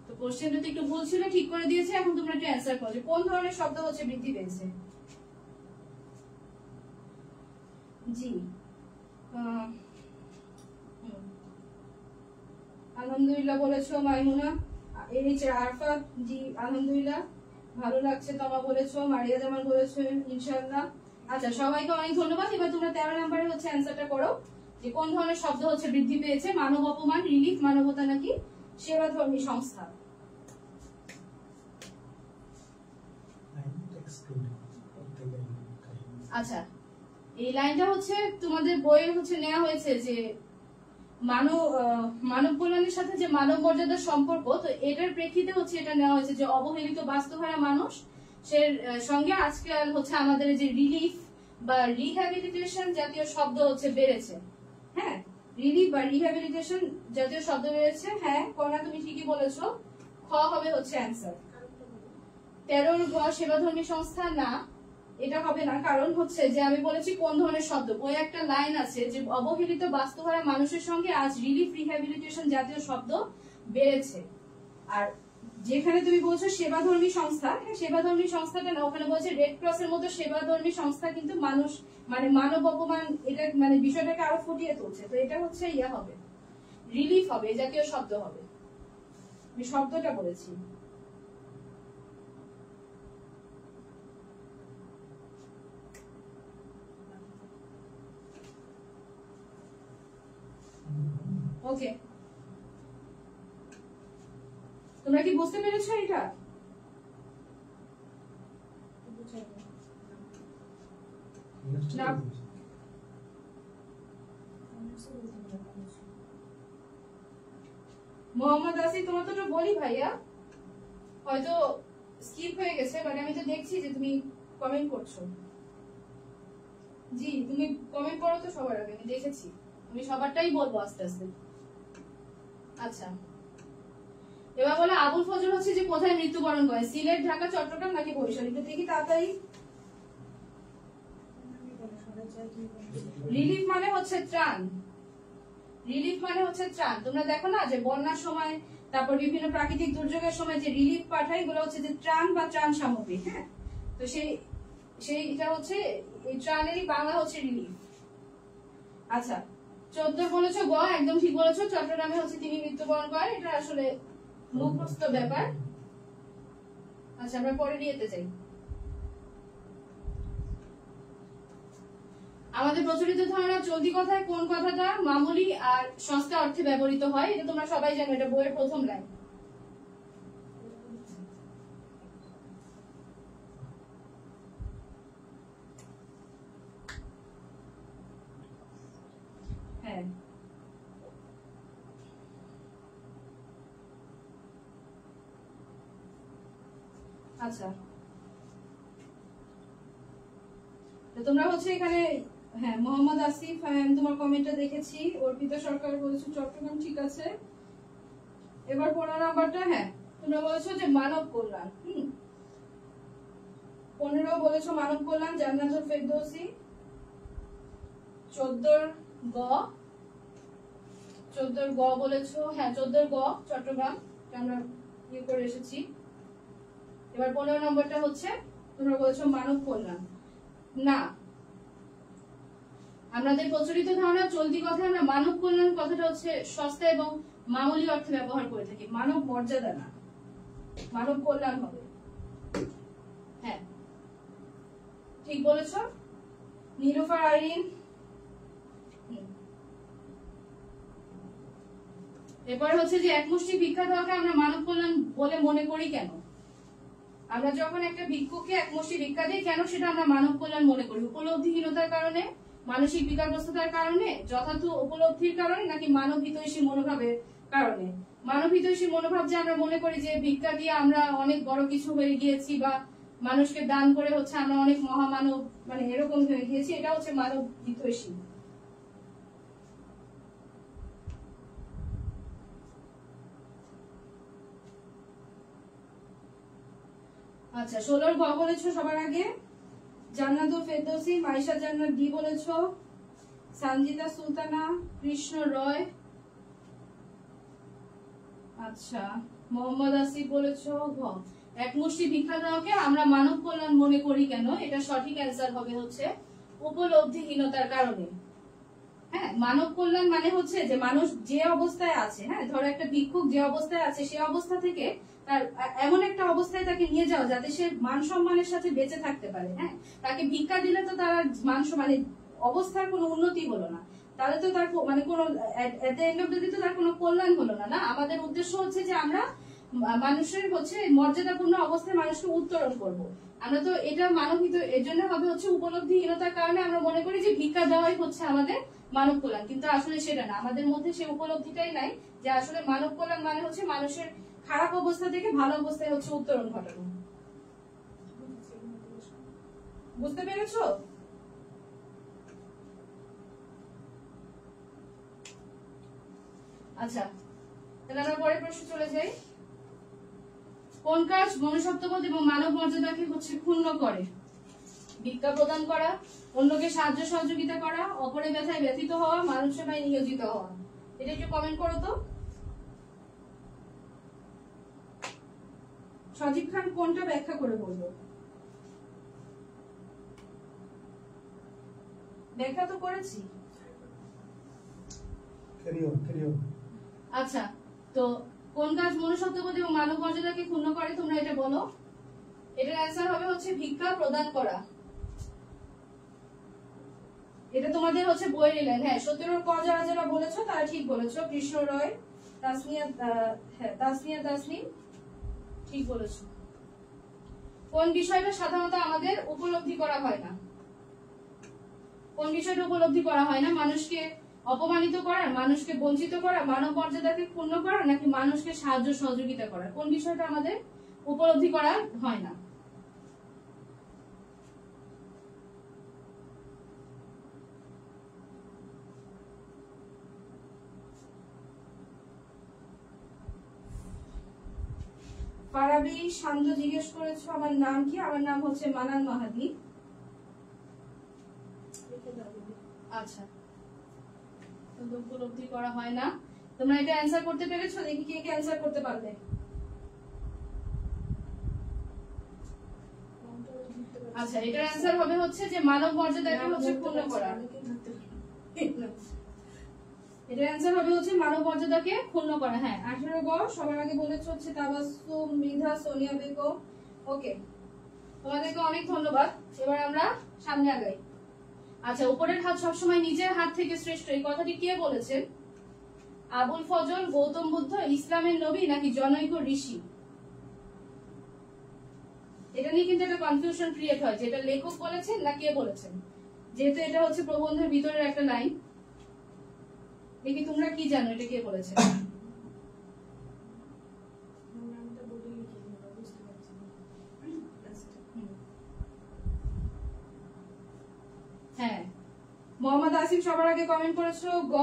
তো কোশ্চেনটা তো একটু ভুল ছিল, ঠিক করে দিয়েছে। এখন তোমরা একটু অ্যানসার করো যে কোন ধরনের শব্দ হচ্ছে বৃদ্ধি পেয়েছে। জি, আলহামদুলিল্লাহ বলেছো মাইমুনা। এইচ আরফাত, জি আলহামদুলিল্লাহ ভালো লাগছে। তোমা বলেছো, মারিয়া জামান বলেছো ইনশাআল্লাহ। আচ্ছা, সবাইকে অনেক ধন্যবাদ। এবার তোমরা 13 নম্বরে হচ্ছে অ্যানসারটা করো যে কোন ধরনের শব্দ হচ্ছে বৃদ্ধি পেয়েছে। মানব অপমান, রিলিফ, মানবতা নাকি সেবাধর্মী সংস্থা? আচ্ছা, এই লাইনটা হচ্ছে তোমাদের বইয়ে হচ্ছে নেওয়া হয়েছে যে মানব কল্যাণের সাথে যে মানব মর্যাদার সম্পর্ক, তো এটার প্রেক্ষিতে হচ্ছে এটা নেওয়া হয়েছে যে অবহেলিত বাস্তুহারা মানুষ সে সঙ্গে আজকাল হচ্ছে আমাদের যে রিলিফ বা রিহ্যাবিলিটেশন জাতীয় শব্দ হচ্ছে বেড়েছে। হ্যাঁ, রিলিফ বা রিহ্যাবিলিটেশন জাতীয় শব্দ বেড়েছে। হ্যাঁ কনা, তুমি ঠিকই বলেছো, খ হবে হচ্ছে অ্যান্সার। 13 ঘ সেবাধর্মী সংস্থা না, এটা হবে না, কারণ হচ্ছে যে আমি বলেছি কোন ধরনের শব্দ। ওই একটা লাইন আছে যে অবহেলিত বাস্তুহারা মানুষের সঙ্গে আজ রিলিফ রিহ্যাবিলিটেশন জাতীয় শব্দ বেড়েছে। আর যেখানে তুমি বলছো সেবাধর্মী সংস্থা, হ্যাঁ সেবাধর্মী সংস্থাটা না, ওখানে বলছে রেড ক্রসের মতো সেবাধর্মী সংস্থা কিন্তু মানুষ মানে মানব অপমান, এটা মানে বিষয়টাকে আরো ফুটিয়ে তুলছে। তো এটা হচ্ছে ইয়া হবে, রিলিফ হবে, এই জাতীয় শব্দ হবে। আমি শব্দটা বলেছি। ওকে, তোমরা কি বুঝতে পেরেছো এটা? না মোহাম্মদ আসিফ, তোমার তো বলি ভাইয়া, হয়তো স্কিপ হয়ে গেছে, বাট আমি তো দেখছি যে তুমি কমেন্ট করছো। জি, তুমি কমেন্ট করো তো সবার আগে, আমি দেখেছি। আমি সবারটাই বলবো আস্তে আস্তে। আচ্ছা, এবার বলে আবুল ফজল হচ্ছে যে কোথায় মৃত্যুবরণ করে, সিলেট, ঢাকা, চট্টগ্রাম নাকি বরিশাল? একটু দেখি তাড়াতাড়ি। রিলিফ মানে হচ্ছে ত্রাণ, রিলিফ মানে হচ্ছে ত্রাণ। তোমরা দেখো না যে বন্যার সময়, তারপর বিভিন্ন প্রাকৃতিক দুর্যোগের সময় যে রিলিফ পাঠায়, এগুলো হচ্ছে যে ত্রাণ বা ত্রাণ সামগ্রী। হ্যাঁ, তো সেইটা হচ্ছে এই ত্রাণেরই বাংলা হচ্ছে রিলিফ। আচ্ছা, 14 বলেছো গ, একদম ঠিক বলেছো। চট্টগ্রামে হচ্ছে তিনি মৃত্যুবরণ করেন, এটা আসলে মুখস্থ ব্যাপার। আচ্ছা, আমরা পরের ইয়েতে যাই। আমাদের প্রচলিত ধারণা চলতি কথায় কোন কথাটা মামুলি আর সস্তা অর্থে ব্যবহৃত হয়? এটা তোমরা সবাই জানো, এটা বইয়ের প্রথম লাইন। হ্যাঁ, আচ্ছা, তোমরা হচ্ছে এখানে, হ্যাঁ মোহাম্মদ আসিফ, আমি তোমার কমেন্টটা দেখেছি। অর্পিতা সরকার বলেছো চট্টগ্রাম, ঠিক আছে। এবার 15 নাম্বারটা, হ্যাঁ তোমরা বলেছো যে মানব কল্যাণ। 15 বলেছো মানব কল্যাণ, জান্নাতুল ফেরদৌসী। 14 গ, 14 গ বলেছো, হ্যাঁ 14 গ চট্টগ্রাম, আমরা ইয়ে করে এসেছি। এবার 15 নম্বরটা হচ্ছে তোমরা বলেছো মানব কল্যাণ। না, আমাদের প্রচলিত ধারণা চলতি কথায় আমরা মানব কল্যাণ কথাটা হচ্ছে সস্তা এবং মামুলি অর্থে ব্যবহার করে থাকি, মানব মর্যাদা না, মানব কল্যাণ হবে। হ্যাঁ ঠিক বলেছ নীলুফার আইরিন। এরপর হচ্ছে যে একমুষ্টি ভিক্ষা দেওয়াকে আমরা মানব কল্যাণ বলে মনে করি কেন? আমরা যখন একটা ভিক্ষুককে একমুষ্টি ভিক্ষা দিই, কেন সেটা আমরা মানব কল্যাণ মনে করি? উপলব্ধিহীনতার কারণে, মানসিক বিকারগ্রস্ততার কারণে, যথার্থ উপলব্ধির কারণে, নাকি মানব হিতৈষী মনোভাবের কারণে? মানব হিতৈষী মনোভাব যে আমরা মনে করি যে ভিক্ষা দিয়ে আমরা অনেক বড় কিছু হয়ে গিয়েছি, বা মানুষকে দান করে হচ্ছে আমরা অনেক মহামানব, মানে এরকম হয়ে গিয়েছি, এটা হচ্ছে মানব হিতৈষী। আচ্ছা, 16 গ বলেছো সবার আগে, জান্নাতুল ফেরদৌসী, মাইশা জান্নাত ডি বলেছো, সঞ্জিতা সুলতানা, কৃষ্ণ রয়, আচ্ছা মোহাম্মদ আসিফ বলেছো ঘ। একমুষ্টি ভিক্ষা দেওয়াকে আমরা মানব কল্যাণ মনে করি কেন? এটা সঠিক অ্যান্সার হবে হচ্ছে উপলব্ধিহীনতার কারণে। হ্যাঁ, মানব কল্যাণ মানে হচ্ছে যে মানুষ যে অবস্থায় আছে, হ্যাঁ ধরো একটা ভিক্ষুক যে অবস্থায় আছে, সে অবস্থা থেকে তার এমন একটা অবস্থায় তাকে নিয়ে যাওয়া যাতে সে মান সম্মানের সাথে বেঁচে থাকতে পারে। হ্যাঁ, তাকে ভিক্ষা দিলে তো তার মান মানে অবস্থার কোনো উন্নতি হলো না, তাহলে তো তার মানে কোনো at the end of the day তো তার কোনো কল্যাণ হলো না। না, আমাদের উদ্দেশ্য হচ্ছে যে আমরা মানুষের হচ্ছে মর্যাদাপূর্ণ অবস্থায় মানুষকে উত্তরণ করব। আমরা তো এটা মানবহিত, এর জন্য হবে হচ্ছে উপলব্ধিহীনতার কারণে আমরা মনে করি যে ভিক্ষা দেওয়াই হচ্ছে আমাদের মানব কল্যাণ, কিন্তু আসলে সেটা না। আমাদের মধ্যে সেই উপলব্ধিটাই নাই যে আসলে মানব কল্যাণ মানে হচ্ছে মানুষের খারাপ অবস্থা থেকে ভালো অবস্থায় হচ্ছে উত্তরণ ঘটানো। বুঝতে পেরেছো? আচ্ছা, তাহলে আমরা পরের প্রশ্ন চলে যাই। কোন কাজ মনুষ্যত্ববোধ এবং মানব মর্যাদাকে হচ্ছে ক্ষুণ্ণ করে? ভিক্ষা প্রদান করা, অন্যকে সাহায্য সহযোগিতা করা, অপরের ব্যথায় ব্যথিত হওয়া, মানব সেবায় নিয়োজিত হওয়া। এটা একটু কমেন্ট করো তো। সজীব খান কোনটা ব্যাখ্যা করে বলবো? ব্যাখ্যা তো করেছি। আচ্ছা, তো কোন কাজ মনুষ্যত্ববোধ এবং মানব মর্যাদাকে ক্ষুণ্ণ করে, তোমরা এটা বলো। এটার অ্যান্সার হবে হচ্ছে ভিক্ষা প্রদান করা। এটা তোমাদের হচ্ছে বই রিলেন। হ্যাঁ, 17 ক যারা যারা বলেছো তারা ঠিক বলেছো। কৃষ্ণ রয়, তাসনিয়া তাসনিম ঠিক বলেছো। কোন বিষয়টা সাধারণত আমাদের উপলব্ধি করা হয় না? কোন বিষয়টা উপলব্ধি করা হয় না? মানুষকে অপমানিত করা, মানুষকে বঞ্চিত করা, মানব মর্যাদাকে ক্ষুণ্ণ করা, নাকি মানুষকে সাহায্য সহযোগিতা করা? কোন বিষয়টা আমাদের উপলব্ধি করা হয় না? ফারাবি শান্ত জিজ্ঞেস করেছো আমার নাম কি? আমার নাম হচ্ছে মানান মাহাদি। আচ্ছা, উপলব্ধি করা হয় না। তোমরা এটা অ্যান্সার করতে পেরেছো? দেখি কে কে অ্যান্সার করতে পারবে। আচ্ছা, এটার অ্যান্সার হবে হচ্ছে যে মানব মর্যাদাকে হচ্ছে ক্ষুণ্ণ করা। এটার অ্যান্সার হবে হচ্ছে মানব মর্যাদাকে ক্ষুণ্ণ করা। হ্যাঁ, 18 গ সবার আগে বলেছে হচ্ছে তাবাসসুম, মৃধা, সোনিয়া বেগম। ওকে, তোমাদেরকে অনেক ধন্যবাদ। এবার আমরা সামনে আগাই। আচ্ছা, উপরের হাত সবসময় নিজের হাত থেকে শ্রেষ্ঠ, এই কথাটি কে বলেছেন? আবুল ফজল, গৌতম বুদ্ধ, ইসলামের নবী, নাকি জনৈক ঋষি? এটা নিয়ে কিন্তু একটা কনফিউশন ক্রিয়েট হয়, যেটা লেখক বলেছেন না কে বলেছেন। যেহেতু এটা হচ্ছে প্রবন্ধের ভিতরের একটা লাইন, দেখি তোমরা কি জানো এটা কে বলেছে। হ্যাঁ, মোহাম্মদ আসিফ সবার আগে কমেন্ট করেছো গ।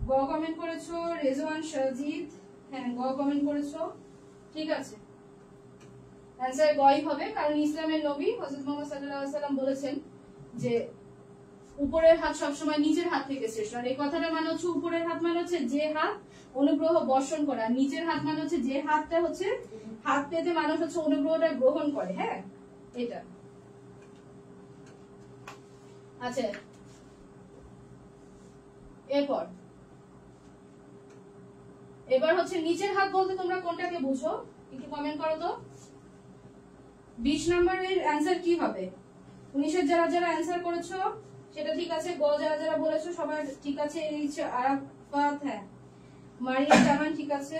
গ কমেন্ট করেছো। রেজওয়ান সাজিদ, হ্যাঁ গ কমেন্ট করেছো, ঠিক আছে। অ্যান্সার গই হবে, কারণ ইসলামের নবী হযরত মুহাম্মদ সাল্লাল্লাহু আলাইহি ওয়াসাল্লাম বলেছেন যে উপরের হাত সবসময় নিজের হাত থেকে শ্রেষ্ঠ। আর এই কথাটা মানে হচ্ছে উপরের হাত মানে হচ্ছে যে হাত অনুগ্রহ বর্ষণ করে, আর নিচের হাত মানে হচ্ছে যে হাতটা হচ্ছে হাত পেতে মানুষ হচ্ছে অনুগ্রহটা গ্রহণ করে। হ্যাঁ, এটা। আচ্ছা, এবার হচ্ছে নিচের হাত বলতে তোমরা কোনটাকে বুঝো একটু কমেন্ট করো তো। 20 নম্বরের অ্যান্সার কি হবে? 19 যারা যারা অ্যান্সার করেছো সেটা ঠিক আছে। গ যারা যারা বলেছো সবার ঠিক আছে। এইচ আরাফাত, হ্যাঁ মারিয়া জামান ঠিক আছে।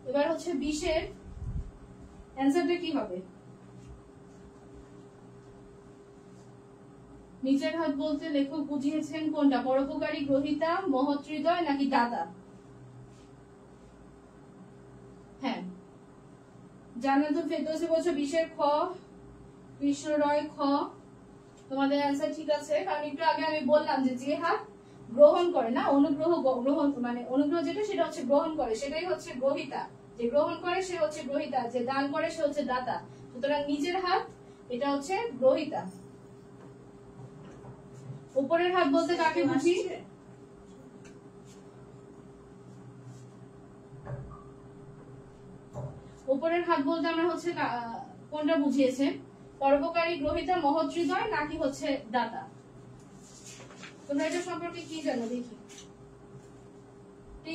এবার হচ্ছে 20 এর অ্যান্সারটা কি হবে? নিচের হাত বলতে লেখক বুঝিয়েছেন কোনটা? পরোপকারী, গ্রহিতা, মহৎ হৃদয়, নাকি দাতা? হ্যাঁ, জান্নাতুল ফেরদৌসী বলছো 20 এর খ। কৃষ্ণ রয় খ। তোমাদের অ্যান্সার ঠিক আছে, কারণ একটু আগে আমি বললাম যে হাত গ্রহণ করে না, অনুগ্রহ গ্রহণ মানে অনুগ্রহ যেটা সেটা হচ্ছে গ্রহণ করে, সেটাই হচ্ছে গ্রহিতা। যে গ্রহণ করে সে হচ্ছে গ্রহিতা, যে দান করে সে হচ্ছে দাতা। সুতরাং নিজের হাত এটা হচ্ছে গ্রহিতা। উপরের হাত বলতে কাকে বুঝি? উপরের হাত বলতে আমরা হচ্ছে কোনটা বুঝিয়েছে? পরোপকারী, গ্রহিতা, মহৎ হৃদয়, নাকি হচ্ছে দাতা? তোমরা এটা সম্পর্কে কি জানো দেখি।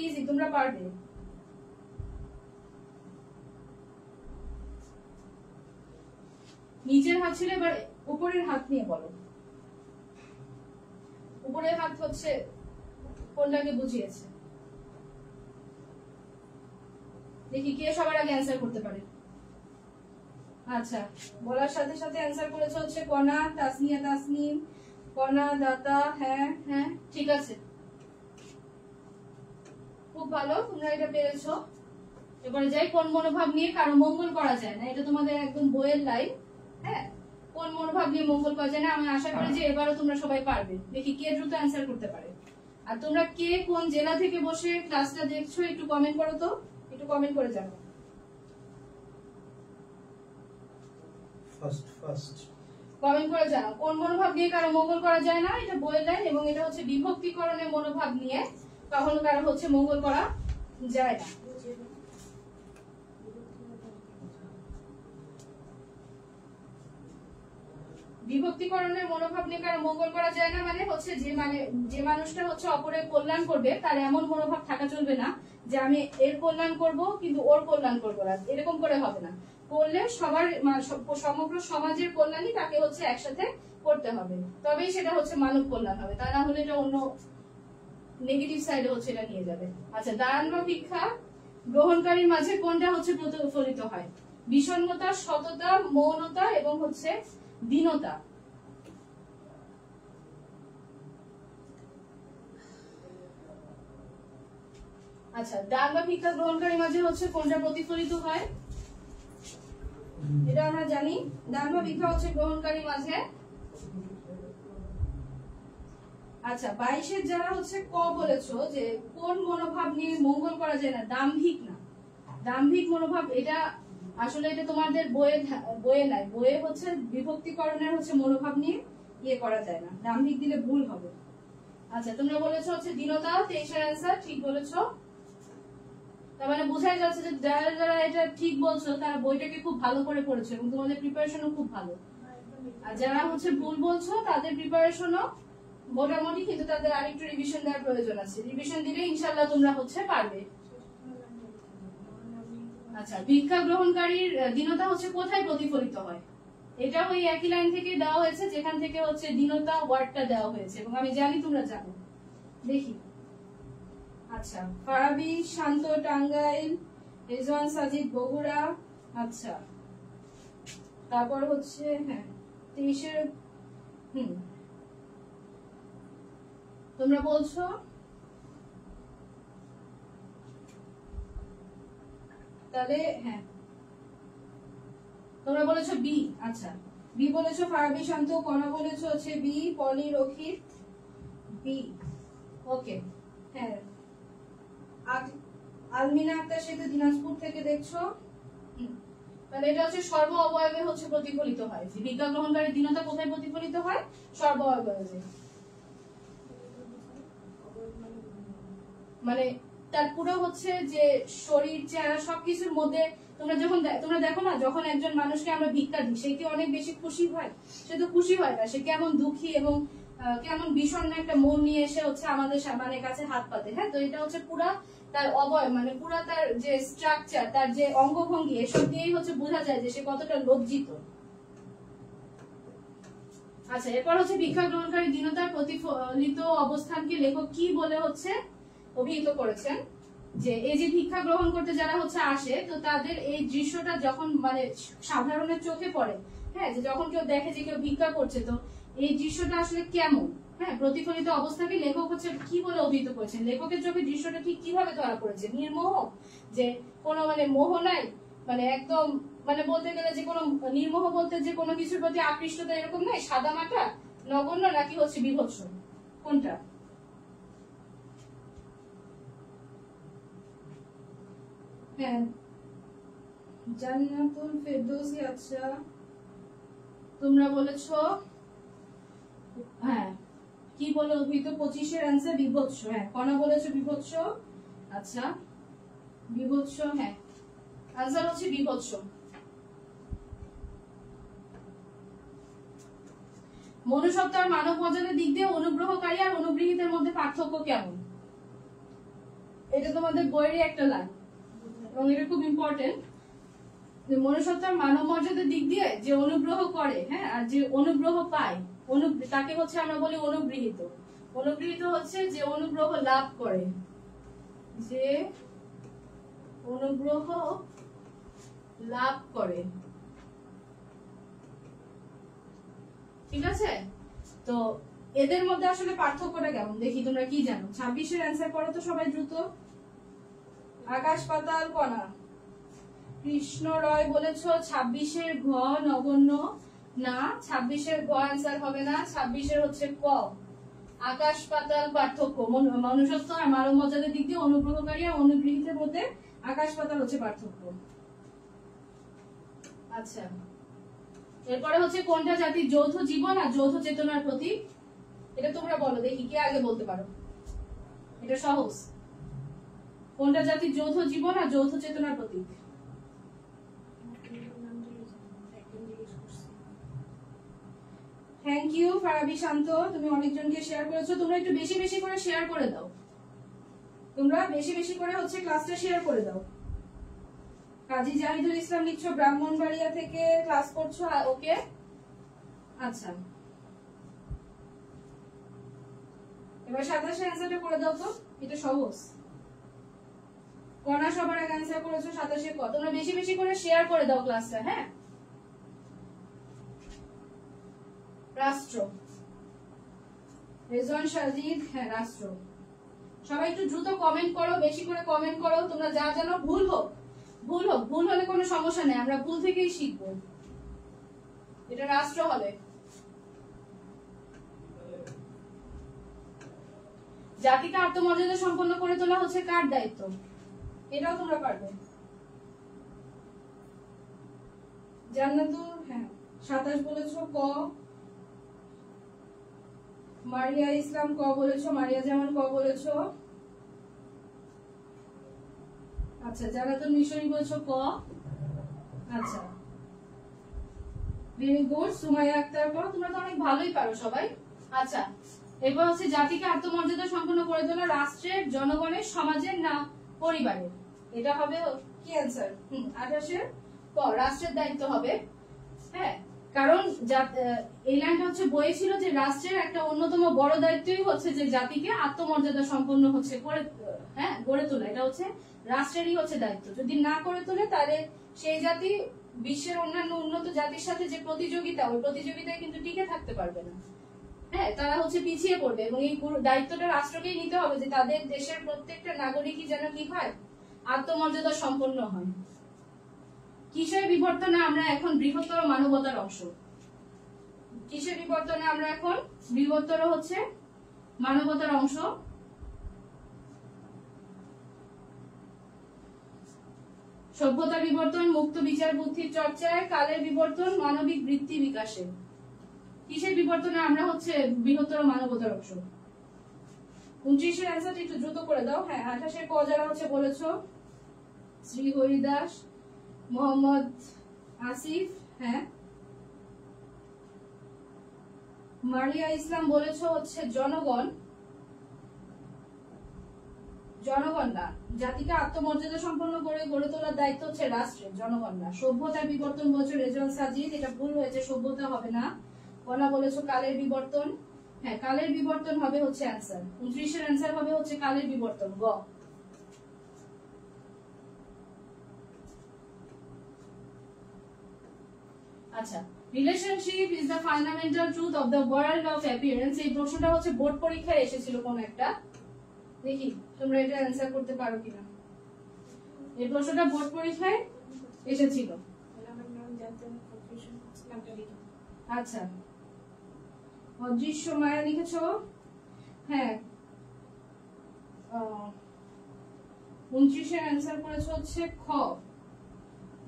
ইজি, তোমরা পারবে। নিচের হাত ছিল, এবার উপরের হাত নিয়ে বলো। উপরের হাত হচ্ছে কোনটাকে বুঝিয়েছে? দেখি কে সবার আগে অ্যান্সার করতে পারে। আচ্ছা, বলার সাথে সাথে অ্যান্সার করেছে হচ্ছে কণা, তাসনিয়া তাসনিম, কণা, দাতা। হ্যাঁ হ্যাঁ ঠিক আছে, খুব ভালো, তোমরা এটা পেরেছো। এবারে যাই, কোন মনোভাব নিয়ে কারো মঙ্গল করা যায় না, এটা তোমাদের একদম বইয়ের লাইন। হ্যাঁ, কোন মনোভাব নিয়ে মঙ্গল করা যায় না। আমি আশা করি যে এবারও তোমরা সবাই পারবে। দেখি কে দ্রুত অ্যান্সার করতে পারে। আর তোমরা কে কোন জেলা থেকে বসে ক্লাসটা দেখছো একটু কমেন্ট করো তো। একটু কমেন্ট করে জানাও। ফার্স্ট কমেন্ট করে জানাও কোন মনোভাব নিয়ে কারো মঙ্গল করা যায় না, এটা বলে দেন। এবং এটা হচ্ছে বিভক্তিকরণের মনোভাব নিয়ে কখনো কারো হচ্ছে মঙ্গল করা যায় না। বিভক্তিকরণের মনোভাব নিয়ে কারো মঙ্গল করা যায় না মানে হচ্ছে যে মানুষটা হচ্ছে অপরের কল্যাণ করবে তার এমন মনোভাব থাকা চলবে না যে আমি এর কল্যাণ করব কিন্তু ওর কল্যাণ করবো না, এরকম করে হবে না। করলে সবার সমগ্র সমাজের কল্যাণই তাকে হচ্ছে একসাথে করতে হবে, তবেই সেটা হচ্ছে মানব কল্যাণ হবে, তা না হলে এটা অন্য নেগেটিভ সাইডে হচ্ছে এটা নিয়ে যাবে। আচ্ছা, দান বা ভিক্ষা গ্রহণকারীর মাঝে কোনটা হচ্ছে প্রতিফলিত হয়? বিষণ্ণতা, সততা, মৌনতা এবং হচ্ছে দীনতা। আচ্ছা, দান বা ভিক্ষা গ্রহণকারীর মাঝে হচ্ছে কোনটা প্রতিফলিত হয়? এটা আমরা জানি, দান বা ভিক্ষা হচ্ছে গ্রহণকারীর মাঝে। আচ্ছা, 22-এর যারা হচ্ছে ক বলেছো যে কোন মনোভাব নিয়ে মঙ্গল করা যায় না, দাম্ভিক না, দাম্ভিক মনোভাব, এটা আসলে এটা তোমাদের বইয়ে নাই, বইয়ে হচ্ছে বিভক্তিকরণের হচ্ছে মনোভাব নিয়ে ইয়ে করা যায় না, দাম্ভিক দিলে ভুল হবে। আচ্ছা, তোমরা বলেছো হচ্ছে দীনতা, 23-এর অ্যান্সার ঠিক বলেছো। তার মানে বোঝাই যাচ্ছে যে যারা যারা এটা ঠিক বলছো তারা বইটাকে খুব ভালো করে পড়েছো এবং তোমাদের প্রিপারেশনও খুব ভালো। আর যারা হচ্ছে ভুল বলছো তাদের প্রিপারেশনও মোটামুটি, কিন্তু তাদের আরেকটু রিভিশন দেওয়ার প্রয়োজন আছে, রিভিশন দিলে ইনশাল্লাহ তোমরা হচ্ছে পারবে। আচ্ছা, ভিক্ষা গ্রহণকারীর দীনতা হচ্ছে কোথায় প্রতিফলিত হয়? এটা ওই একই লাইন থেকে দেওয়া হয়েছে যেখান থেকে হচ্ছে দীনতা ওয়ার্ডটা দেওয়া হয়েছে এবং আমি জানি তোমরা জানো। দেখি, আচ্ছা, ফারাবি শান্ত টাঙ্গাইল, রেজওয়ান সাজিদ বগুড়া। আচ্ছা, তারপর হচ্ছে হ্যাঁ 23-এর তোমরা বলছো তাহলে হ্যাঁ তোমরা বলেছো বি। আচ্ছা, বি বলেছো ফারাবি শান্ত, কণা বলেছো হচ্ছে বি, পলি রক্ষিত বি। ওকে, হ্যাঁ আলমিনা আক্তার সেতু দিনাজপুর থেকে দেখছো। তাহলে এটা হচ্ছে সর্ব অবয়বে হচ্ছে প্রতিফলিত হয়। ভিক্ষা গ্রহণকারী দীনতা কোথায় প্রতিফলিত হয়? সর্ব অবয়বে, মানে তার পুরো হচ্ছে যে শরীর, চেহারা সবকিছুর মধ্যে। তোমরা দেখো না, যখন একজন মানুষকে আমরা ভিক্ষা দিই সে কি অনেক বেশি খুশি হয়? সে তো খুশি হয় না, সে কেমন দুঃখী এবং কেমন বিষণ্ণ একটা মন নিয়ে এসে হচ্ছে আমাদের মানে কাছে হাত পাতে। হ্যাঁ, তো এটা হচ্ছে পুরা তার অবয়ব, মানে পুরা তার যে স্ট্রাকচার, তার যে অঙ্গভঙ্গি, এসব দিয়েই হচ্ছে বোঝা যায় যে সে কতটা লজ্জিত। আচ্ছা, এরপর হচ্ছে ভিক্ষা গ্রহণকারী দীনতার প্রতিফলিত অবস্থানকে লেখক কি বলে হচ্ছে অভিহিত করেছেন? যে এই যে ভিক্ষা গ্রহণ করতে যারা হচ্ছে আসে, তো তাদের এই দৃশ্যটা যখন মানে সাধারণের চোখে পড়ে, হ্যাঁ, যে যখন কেউ দেখে যে কেউ ভিক্ষা করছে, তো এই দৃশ্যটা আসলে কেমন, হ্যাঁ, প্রতিফলিত অবস্থাকে লেখক হচ্ছে কি বলে অভিহিত করেছেন? লেখকের চোখে দৃশ্যটা ঠিক কিভাবে ধরা পড়েছে? নির্মোহ, যে কোনো মানে মোহ নাই, মানে একদম মানে বলতে গেলে যে কোনো নির্মোহ বলতে যে কোনো কিছুর প্রতি আকৃষ্টতা এরকম নাই, সাদা মাটা, নগণ্য, নাকি হচ্ছে বিভৎস, কোনটা? হ্যাঁ, জান্নাতুল ফেরদৌসি। আচ্ছা, তোমরা বলেছো হ্যাঁ কি বলে অভিহিত? 25-এর অ্যান্সার বিভৎস। হ্যাঁ, কণা বলেছো বিভৎস। আচ্ছা, বিভৎস, হ্যাঁ অ্যান্সার হচ্ছে বিভৎস। মনুষ্যত্ব আর মানব মর্যাদার দিক দিয়ে অনুগ্রহকারী আর অনুগৃহীতের মধ্যে পার্থক্য কেমন? এটা তোমাদের বইয়েরই একটা লাইন এবং এটা খুব ইম্পর্টেন্ট। মনুষ্যত্ব আর মানব মর্যাদার দিক দিয়ে যে অনুগ্রহ করে, হ্যাঁ, আর যে অনুগ্রহ পায়, তাকে হচ্ছে আমরা বলি অনুগৃহীত। অনুগৃহীত হচ্ছে যে অনুগ্রহ লাভ করে, যে অনুগ্রহ লাভ করে। ঠিক আছে, তো এদের মধ্যে আসলে পার্থক্যটা কেমন দেখি তোমরা কি জানো? 26-এর অ্যান্সার করো তো সবাই দ্রুত। আকাশ পাতাল কণা। কৃষ্ণ রয় বলেছ 26-এর ঘ নগণ্য না, 26-এর ঘ অ্যান্সার হবে না, 26-এর হচ্ছে ক আকাশ পাতাল পার্থক্য। মনুষ্যত্ব আর মানব মর্যাদার দিক দিয়ে অনুগ্রহকারী আর অনুগৃহীতের মধ্যে আকাশ পাতাল হচ্ছে পার্থক্য। আচ্ছা, এরপরে হচ্ছে কোনটা জাতির যৌথ জীবন আর যৌথ চেতনার প্রতীক? এটা তোমরা বলো দেখি, কে আগে বলতে পারো? এটা সহজ। কোনটা জাতির যৌথ জীবন আর যৌথ চেতনার প্রতীক? থ্যাংক ইউ ফারাবি শান্ত, তুমি অনেকজনকে শেয়ার করেছো। তোমরা একটু বেশি বেশি করে শেয়ার করে দাও, তোমরা বেশি বেশি করে হচ্ছে ক্লাসটা শেয়ার করে দাও। কাজী জাহিদুল ইসলাম লিখছো ব্রাহ্মণবাড়িয়া থেকে ক্লাস করছো, ওকে। আচ্ছা, এবার 27 অ্যান্সারটা করে দাও তো, এটা সহজ। কণা সবার আগে অ্যান্সার করেছো 27 ক। তোমরা বেশি বেশি করে শেয়ার করে দাও ক্লাসটা, হ্যাঁ। রাষ্ট্র, রেজওয়ান সাজিদ, হ্যাঁ রাষ্ট্র। সবাই একটু দ্রুত কমেন্ট করো, বেশি করে কমেন্ট করো। তোমরা যা জানো, ভুল হোক, ভুল হলে কোনো সমস্যা নেই, আমরা ভুল থেকেই শিখবো। এটা রাষ্ট্র হবে। জাতিকে আত্মমর্যাদা সম্পন্ন করে তোলা হচ্ছে কার দায়িত্ব? এটাও তোমরা পারবে। জান্নাতুল, হ্যাঁ 27 বলেছো ক। মারিয়া ইসলাম ক বলেছো, মারিয়া জামান ক বলেছো। আচ্ছা, জান্নাতুল মিশরি বলেছো ক। আচ্ছা, ভেরি গুড। সুমাইয়া আক্তার ক। তোমরা তো অনেক ভালোই পারো সবাই। আচ্ছা, এরপর হচ্ছে জাতিকে আত্মমর্যাদা সম্পন্ন করে তোলা রাষ্ট্রের, জনগণের, সমাজের না পরিবারের? এটা হবে কি অ্যান্সার? 28 ক, রাষ্ট্রের দায়িত্ব হবে। হ্যাঁ, কারণ এই লাইনটা হচ্ছে বইয়ে ছিল যে রাষ্ট্রের একটা অন্যতম বড় দায়িত্বই হচ্ছে যে জাতিকে আত্মমর্যাদা সম্পন্ন হচ্ছে করে, হ্যাঁ, গড়ে তোলা। এটা হচ্ছে রাষ্ট্রেরই হচ্ছে দায়িত্ব। যদি না করে তোলে তাহলে সেই জাতি বিশ্বের অন্যান্য উন্নত জাতির সাথে যে প্রতিযোগিতা, ওই প্রতিযোগিতায় কিন্তু টিকে থাকতে পারবে না। হ্যাঁ, তারা হচ্ছে পিছিয়ে পড়বে। এবং এই দায়িত্বটা রাষ্ট্রকেই নিতে হবে যে তাদের দেশের প্রত্যেকটা নাগরিকই যেন কি হয়, আত্মমর্যাদা সম্পন্ন হয়। কিসের বিবর্তনে আমরা এখন বৃহত্তর মানবতার অংশ? কিসের বিবর্তনে আমরা এখন বৃহত্তর হচ্ছে মানবতার অংশ? সভ্যতা বিবর্তন, মুক্ত বিচার বুদ্ধির চর্চায়, কালের বিবর্তন, মানবিক বৃত্তি বিকাশে। কিসের বিবর্তনে আমরা হচ্ছে বৃহত্তর মানবতার অংশ? 29 অ্যান্সারটা একটু দ্রুত করে দাও। হ্যাঁ, 28 ক যারা হচ্ছে বলেছো, শ্রী হরিদাস, মোহাম্মদ আসিফ, হ্যাঁ। মারিয়া ইসলাম বলেছো হচ্ছে জনগণ, জনগণ না, জাতিকে আত্মমর্যাদা সম্পন্ন করে গড়ে তোলার দায়িত্ব হচ্ছে রাষ্ট্রের, জনগণ না। সভ্যতার বিবর্তন বলছো রেজওয়ান সাজিদ, এটা ভুল হয়েছে, সভ্যতা হবে না। কণা বলেছো কালের বিবর্তন, হ্যাঁ কালের বিবর্তন হবে হচ্ছে অ্যান্সার। 29 অ্যান্সার হবে হচ্ছে কালের বিবর্তন, গ। আচ্ছা, relationship is the fundamental truth of the world of appearance. এই প্রশ্নটা হচ্ছে বোর্ড পরীক্ষায় এসেছিল কোন একটা, দেখি তোমরা এটা অ্যান্সার করতে পারো কিনা। এই প্রশ্নটা বোর্ড পরীক্ষায় এসেছিল। আচ্ছা, অদৃশ্য মায়া লিখেছো, হ্যাঁ। 29 অ্যান্সার করেছো হচ্ছে খ,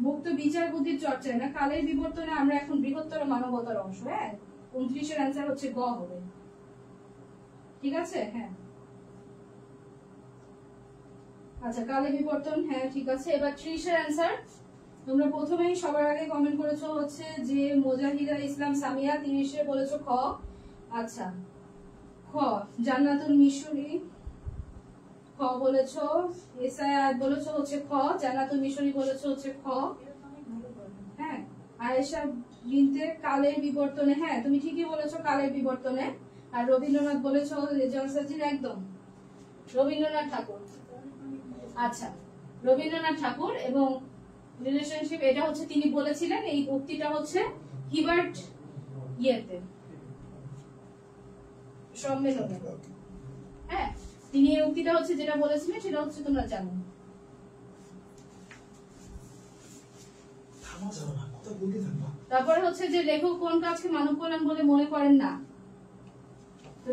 মুক্ত বিচার বুদ্ধির চর্চায় না, কালের বিবর্তনে আমরা এখন বৃহত্তর মানবতার অংশ। হ্যাঁ, 29 অ্যান্সার হচ্ছে গ হবে। ঠিক আছে, হ্যাঁ। আচ্ছা, কালের বিবর্তন, হ্যাঁ ঠিক আছে। এবার 30 অ্যান্সার তোমরা প্রথমেই সবার আগে কমেন্ট করেছো হচ্ছে যে মোজাহিদা ইসলাম সামিয়া, 30 বলেছো খ। আচ্ছা, খ জান্নাতুল মিশরি খ বলেছো, এসআই বলেছো হচ্ছে খ, জান্নাতুল মিশরি বলেছো হচ্ছে খ। হ্যাঁ, আয়েশা বিনতে কালের বিবর্তনে, হ্যাঁ তুমি ঠিকই বলেছো কালের বিবর্তনে। আর রবীন্দ্রনাথ বলেছো রেজাউল সাজিদ, একদম রবীন্দ্রনাথ ঠাকুর। আচ্ছা, রবীন্দ্রনাথ ঠাকুর এবং রিলেশনশিপ, এটা হচ্ছে তিনি বলেছিলেন। এই উক্তিটা হচ্ছে হিবার্ট ইয়েতে সম্মেলনে। হ্যাঁ, তিনি এই উক্তিটা হচ্ছে যেটা বলেছিলেন সেটা হচ্ছে তোমরা জানো। তারপরে হচ্ছে যে লেখক কোন কাজকে মানব কল্যাণ বলে মনে করেন না।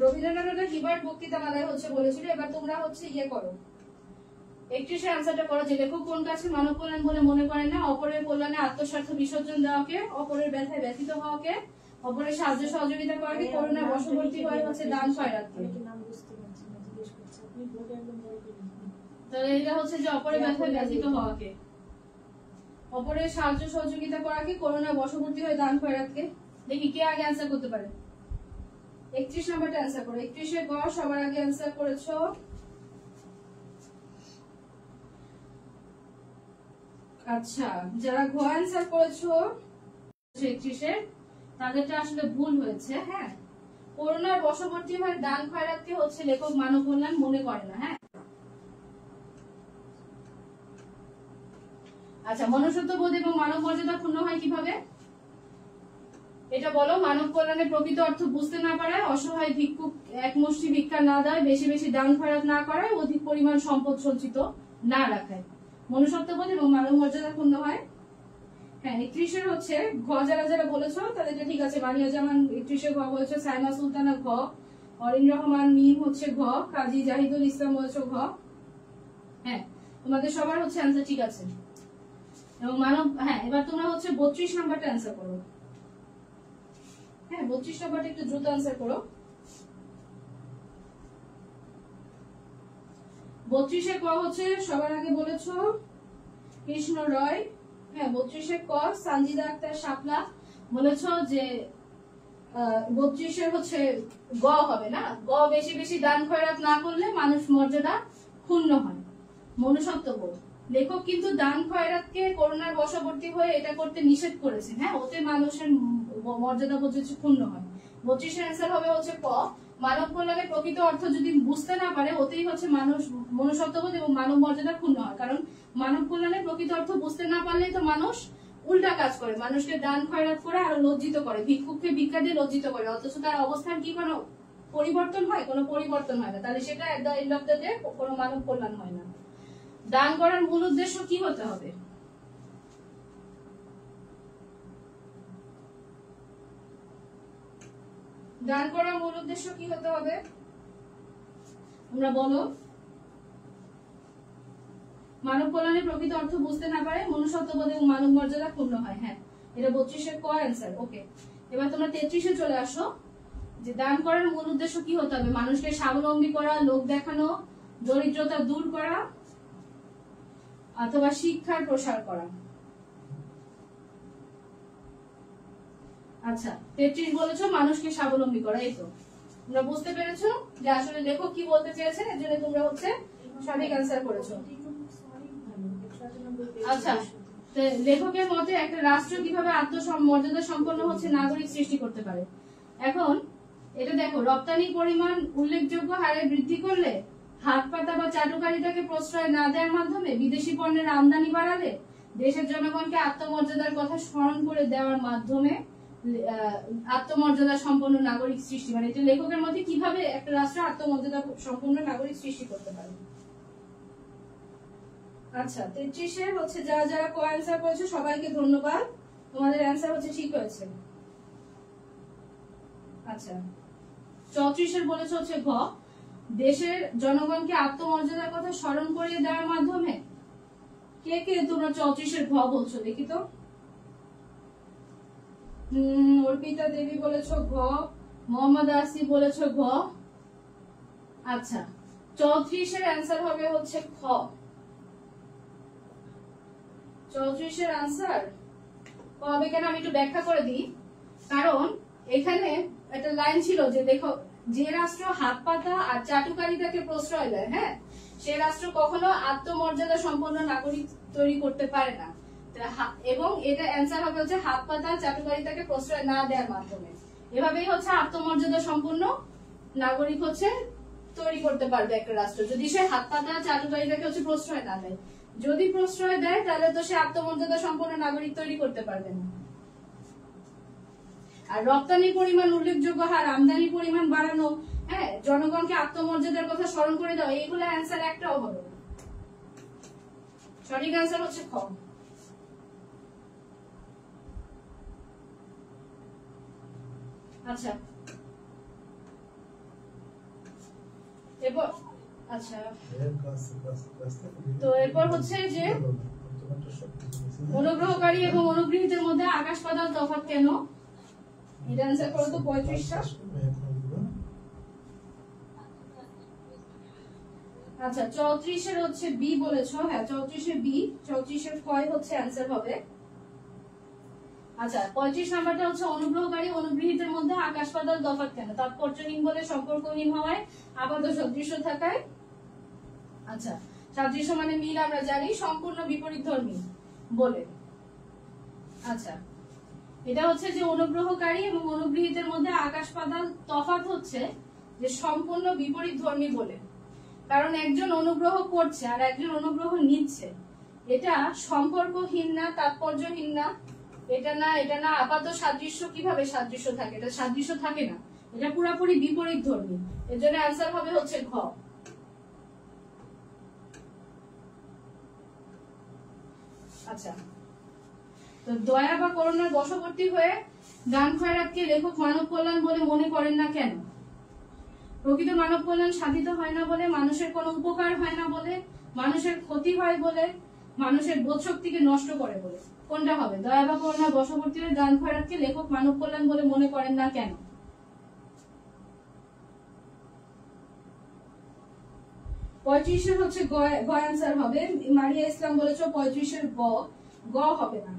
রবীন্দ্রনাথ হিবার্ট বক্তৃতা মালায় হচ্ছে বলেছিল। এবার তোমরা হচ্ছে ইয়ে করো, 31 অ্যান্সারটা করো যে লেখক কোন কাছে মানব কল্যাণ বলে মনে করেন না, অপরের কল্যাণে আত্মস্বার্থ বিসর্জন দেওয়াকে, অপরের ব্যথায় ব্যথিত হওয়াকে, অপরের সাহায্য সহযোগিতা করাকে, করুণা বশবর্তী হয়ে হচ্ছে দান খয়রাতকে। তাহলে এটা হচ্ছে যে অপরের ব্যথায় ব্যথিত হওয়াকে, অপরের সাহায্য সহযোগিতা করাকে, করুণা বশবর্তী হয়ে দান খয়রাতকে। দেখি কে আগে অ্যান্সার করতে পারে। 31 নাম্বারটা অ্যান্সার করো। 31 এ গ সবার আগে অ্যান্সার করেছো। আচ্ছা, যারা ঘ অ্যান্সার করেছো 31 এর, তাদেরটা আসলে ভুল হয়েছে। হ্যাঁ, করুণার বশবর্তী হয়ে দান খয়রাতকে হচ্ছে লেখক মানব কল্যাণ মনে করে না। হ্যাঁ, আচ্ছা, মনুষ্যত্ববোধ এবং মানব মর্যাদা ক্ষুণ্ণ হয় কিভাবে এটা বলো। মানব কল্যাণের প্রকৃত অর্থ বুঝতে না পারায়, অসহায় ভিক্ষুক এক মুষ্টি ভিক্ষা না দেয়, বেশি বেশি দান খয়রাত না করায়, অধিক পরিমাণ সম্পদ সঞ্চিত না রাখায় মনুষ্যত্ববোধ এবং মানব মর্যাদা ক্ষুণ্ণ হয়। হ্যাঁ, 31 এর হচ্ছে ঘ যারা যারা বলেছো তাদেরটা ঠিক আছে। বানিয়া জামান 31 এ ঘ বলেছো, সাইমা সুলতানা ঘ, অরিন রহমান মিম হচ্ছে ঘ, কাজী জাহিদুল ইসলাম বলেছো ঘ। হ্যাঁ, তোমাদের সবার হচ্ছে অ্যান্সার ঠিক আছে। এবং মানব, হ্যাঁ, এবার তোমরা হচ্ছে 32 নাম্বারটা অ্যান্সার করো। হ্যাঁ, 32 নাম্বারটা একটু দ্রুত অ্যান্সার করো। 32 এর ক হচ্ছে সবার আগে বলেছো কৃষ্ণ রয়। হ্যাঁ, 32 এর ক সানজিদা আক্তার শাপলা বলেছো যে 32 এর হচ্ছে গ হবে না, গ বেশি বেশি দান খয়রাত না করলে মানুষ মর্যাদা ক্ষুণ্ণ হয়, মনুষ্যত্ববোধ। লেখক কিন্তু দান খয়রাতকে করুণার বশবর্তী হয়ে এটা করতে নিষেধ করেছেন। হ্যাঁ, ওতে মানুষের মর্যাদা বোধ হচ্ছে ক্ষুণ্ণ হয়। 32 এর অ্যান্সার হবে হচ্ছে ক, মানব কল্যাণের প্রকৃত অর্থ যদি বুঝতে না পারে ওতেই হচ্ছে মানুষ মনুষ্যত্ববোধ এবং মানব মর্যাদা ক্ষুণ্ণ হয়। কারণ মানব কল্যাণের প্রকৃত অর্থ বুঝতে না পারলেই তো মানুষ উল্টা কাজ করে, মানুষকে দান খয়রাত করে আরো লজ্জিত করে, ভিক্ষুককে ভিক্ষা দিয়ে লজ্জিত করে, অথচ তার অবস্থান কি কোনো পরিবর্তন হয়? কোনো পরিবর্তন হয় না। তাহলে সেটা at the end of the day কোনো মানব কল্যাণ হয় না। দান করার মূল উদ্দেশ্য কি হতে হবে? দান করার মূল উদ্দেশ্য কি হতে হবে তোমরা বলো। মানব কল্যাণের প্রকৃত অর্থ বুঝতে না পারে, মনুষ্যত্ববোধ এবং মানব মর্যাদা ক্ষুণ্ণ হয়। হ্যাঁ, এটা 32 এর ক অ্যান্সার। ওকে, এবার তোমরা 33 এ চলে আসো যে দান করার মূল উদ্দেশ্য কি হতে হবে। মানুষকে স্বাবলম্বী করা, লোক দেখানো, দরিদ্রতা দূর করা, অথবা শিক্ষার প্রসার করা। আচ্ছা, 33 বলেছো মানুষকে স্বাবলম্বী করা। এই তো তোমরা বুঝতে পেরেছো যে আসলে লেখক কি বলতে চেয়েছেন, এর জন্য তোমরা হচ্ছে সঠিক অ্যান্সার করেছো। আচ্ছা, লেখকের মতে একটা রাষ্ট্র কিভাবে আত্মমর্যাদা সম্পন্ন হচ্ছে নাগরিক সৃষ্টি করতে পারে। এখন এটা দেখো, রপ্তানি পরিমাণ উল্লেখযোগ্য হারে বৃদ্ধি করলে, হাত পাতা বা চাটুকারিতাকে প্রশ্রয় না দেওয়ার মাধ্যমে, বিদেশি পণ্যের আমদানি বাড়ালে, দেশের জনগণকে আত্মমর্যাদার কথা স্মরণ করে দেওয়ার মাধ্যমে আত্মমর্যাদা সম্পন্ন নাগরিক সৃষ্টি, মানে এটা লেখকের মতে কিভাবে একটা রাষ্ট্র আত্মমর্যাদা সম্পন্ন নাগরিক সৃষ্টি করতে পারে। আচ্ছা, 33 এর হচ্ছে যারা যারা কো অ্যান্সার করেছে সবাইকে ধন্যবাদ, তোমাদের অ্যান্সার হচ্ছে ঠিক হয়েছে। আচ্ছা, 34 এর বলেছে হচ্ছে ঘ, দেশের জনগণকে আত্মমর্যাদার কথা স্মরণ করিয়ে দেওয়ার মাধ্যমে। কে কে তোমরা 34 এর ঘ বলছো দেখি তো। অর্পিতা দেবী বলেছো ঘ, মোহাম্মদ আসি বলেছো ঘ। আচ্ছা, 34 এর অ্যান্সার হবে হচ্ছে খ। 34 এর অ্যান্সার হবে কেন আমি একটু ব্যাখ্যা করে দিই। কারণ এখানে একটা লাইন ছিল যে দেখো, যে রাষ্ট্র হাত পাতা আর চাটুকারিতাকে প্রশ্রয় দেয়, হ্যাঁ, সে রাষ্ট্র কখনো আত্মমর্যাদা সম্পন্ন নাগরিক তৈরি করতে পারে না। এবং এটা অ্যান্সার হবে হচ্ছে হাত পাতা চাটুকারিতাকে প্রশ্রয় না দেওয়ার মাধ্যমে। এভাবেই হচ্ছে আত্মমর্যাদা সম্পন্ন নাগরিক হচ্ছে তৈরি করতে পারবে একটা রাষ্ট্র, যদি সে হাত পাতা চাটুকারিতাকে হচ্ছে প্রশ্রয় না দেয়। যদি প্রশ্রয় দেয় তাহলে তো সে আত্মমর্যাদা সম্পন্ন নাগরিক তৈরি করতে পারবে না। আর রপ্তানির পরিমাণ উল্লেখযোগ্য হার, আমদানি পরিমাণ বাড়ানো, হ্যাঁ, জনগণকে আত্মমর্যাদার কথা স্মরণ করে দেওয়া, এইগুলো অ্যান্সার একটাও হবে না। সঠিক অ্যান্সার হচ্ছে খ। আচ্ছা, এরপর আচ্ছা, তো এরপর হচ্ছে যে অনুগ্রহকারী এবং অনুগৃহীতের মধ্যে আকাশ পাতাল তফাৎ কেন, এটা অ্যান্সার করো তো 35টা। আচ্ছা 34-এর হচ্ছে বি বলেছো, হ্যাঁ 34-এর বি, 34-এর ক্ষয় হচ্ছে অ্যান্সার হবে। আচ্ছা 35 নাম্বারটা হচ্ছে অনুগ্রহকারী অনুগৃহীতের মধ্যে আকাশ পাতাল তফাৎ কেন, তাৎপর্যহীন বলে, সম্পর্কহীন হওয়ায়, আপাত সদৃশ্য থাকায়। আচ্ছা সাদৃশ্য মানে মিল, আমরা জানি, সম্পূর্ণ বিপরীতধর্মী বলে। আচ্ছা এটা হচ্ছে যে অনুগ্রহকারী এবং অনুগৃহীতের মধ্যে আকাশ পাতাল তফাৎ হচ্ছে যে সম্পূর্ণ বিপরীতধর্মী বলে, কারণ একজন অনুগ্রহ করছে আর একজন অনুগ্রহ নিচ্ছে, এটা সম্পর্কহীন না, তাৎপর্যহীন না, এটা না, এটা না, আপাত সাদৃশ্য কিভাবে সাদৃশ্য থাকে, এটা সাদৃশ্য থাকে না, এটা পুরোপুরি বিপরীতধর্মী, এর জন্য অ্যান্সার হবে হচ্ছে ঘ। আচ্ছা তো দয়া বা করুণার বশবর্তী হয়ে গান খয়রাতকে লেখক মানব কল্যাণ বলে মনে করেন না কেন, প্রকৃত মানব কল্যাণ সাধিত হয় না বলে, মানুষের কোনো উপকার হয় না বলে, মানুষের ক্ষতি হয় বলে, মানুষের বোধ শক্তিকে নষ্ট করে বলে, কোনটা হবে? দয়া বা করুণার বশবর্তী হয়ে গান খয়রাতকে লেখক মানব কল্যাণ বলে মনে করেন না কেন। 35-এর হচ্ছে গ অ্যান্সার হবে। মারিয়া ইসলাম বলেছো 35-এর গ হবে না,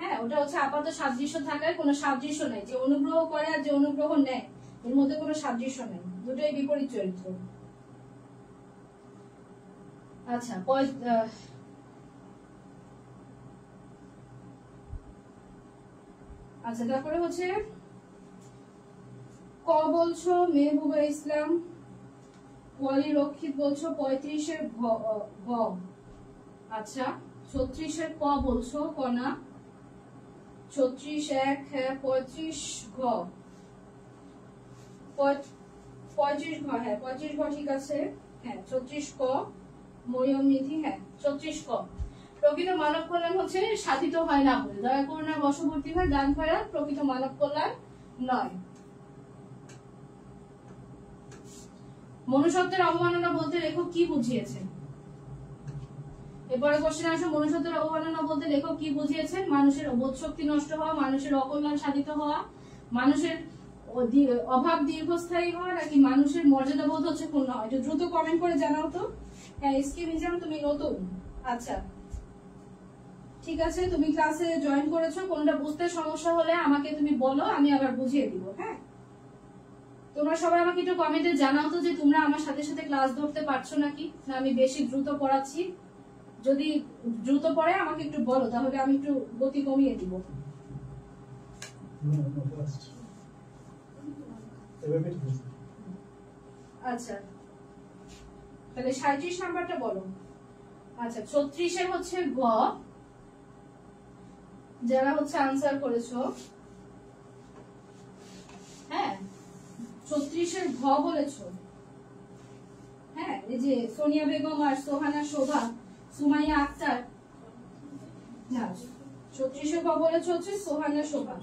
হ্যাঁ ওটা হচ্ছে আপাত সাদৃশ্য থাকায় কোনো সাদৃশ্য নেই, যে অনুগ্রহ করে আর যে অনুগ্রহ নেয় এর মধ্যে কোনো সাদৃশ্য নেই, দুটোই বিপরীত চরিত্র। আচ্ছা আচ্ছা তারপরে হচ্ছে ক বলছো মেহবুবা ইসলাম, ওয়ালি রক্ষিত বলছো 35-এর গ। আচ্ছা 36-এর ক বলছো, কনা 36-1, হ্যাঁ 35 ঘ, 35 ঘ, হ্যাঁ 35 ঘ ঠিক আছে, হ্যাঁ 36 ক, মরিয়ম নিধি, হ্যাঁ 36 ক। প্রকৃত মানব কল্যাণ হচ্ছে সাধিত হয় না বলে, দয়া করুণার বশবর্তী হয় গান খয়রাত প্রকৃত মানব কল্যাণ নয়। মনুষ্যত্বের অবমাননা বলতে লেখক কি বুঝিয়েছেন, এরপরে কোশ্চেন আসে, মনুষ্যত্বের অবমাননা বলতে লেখক কি বুঝিয়েছেন? মানুষের বোধ শক্তি নষ্ট হওয়া, মানুষের অকল্যাণ সাধিত হওয়া, মানুষের অভাব দীর্ঘস্থায়ী হওয়া, নাকি মানুষের মর্যাদা বোধ হচ্ছে পূর্ণ হয়। একটু দ্রুত কমেন্ট করে জানাও তো। হ্যাঁ এসকে মিজাম তুমি নতুন, আচ্ছা ঠিক আছে, তুমি ক্লাসে জয়েন করেছো, কোনটা বুঝতে সমস্যা হলে আমাকে তুমি বলো, আমি আবার বুঝিয়ে দিব। হ্যাঁ তোমরা সবাই আমাকে একটু কমেন্টে জানাও তো যে তোমরা আমার সাথে সাথে ক্লাস ধরতে পারছো নাকি, না আমি বেশি দ্রুত পড়াচ্ছি। যদি দ্রুত পড়ে আমাকে একটু বলো, তাহলে আমি একটু গতি কমিয়ে দিব। আচ্ছা তাহলে 37 নাম্বারটা বলো। আচ্ছা 36-এর হচ্ছে গ, যারা হচ্ছে আনসার করেছো, হ্যাঁ 36-এর ঘ বলেছো, হ্যাঁ এই যে সোনিয়া বেগম আর সোহানা শোভা, সুমাইয়া আক্তার, না 36-এর ঘ বলেছো হচ্ছে সোহানা শোভা,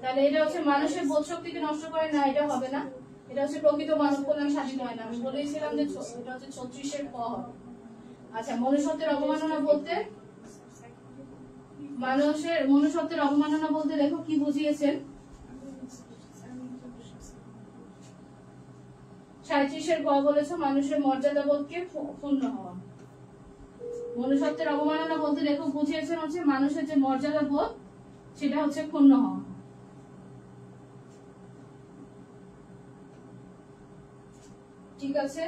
তাহলে এটা হচ্ছে মানুষের বোধ শক্তিকে নষ্ট করে না, এটা হবে না, এটা হচ্ছে প্রকৃত মানব কল্যাণ সাধিত হয় না, আমি বলেছিলাম যে এটা হচ্ছে 36-এর ক হবে। আচ্ছা মনুষ্যত্বের অবমাননা বলতে, মনুষ্যত্বের অবমাননা বলতে লেখক কি বুঝিয়েছেন? 37-এর গ বলেছো মানুষের মর্যাদা বোধকে ক্ষুণ্ণ হওয়া। মনুষ্যত্বের অবমাননা বলতে লেখক বুঝিয়েছেন হচ্ছে মানুষের যে মর্যাদা বোধ সেটা হচ্ছে ক্ষুণ্ণ হওয়া। ঠিক আছে,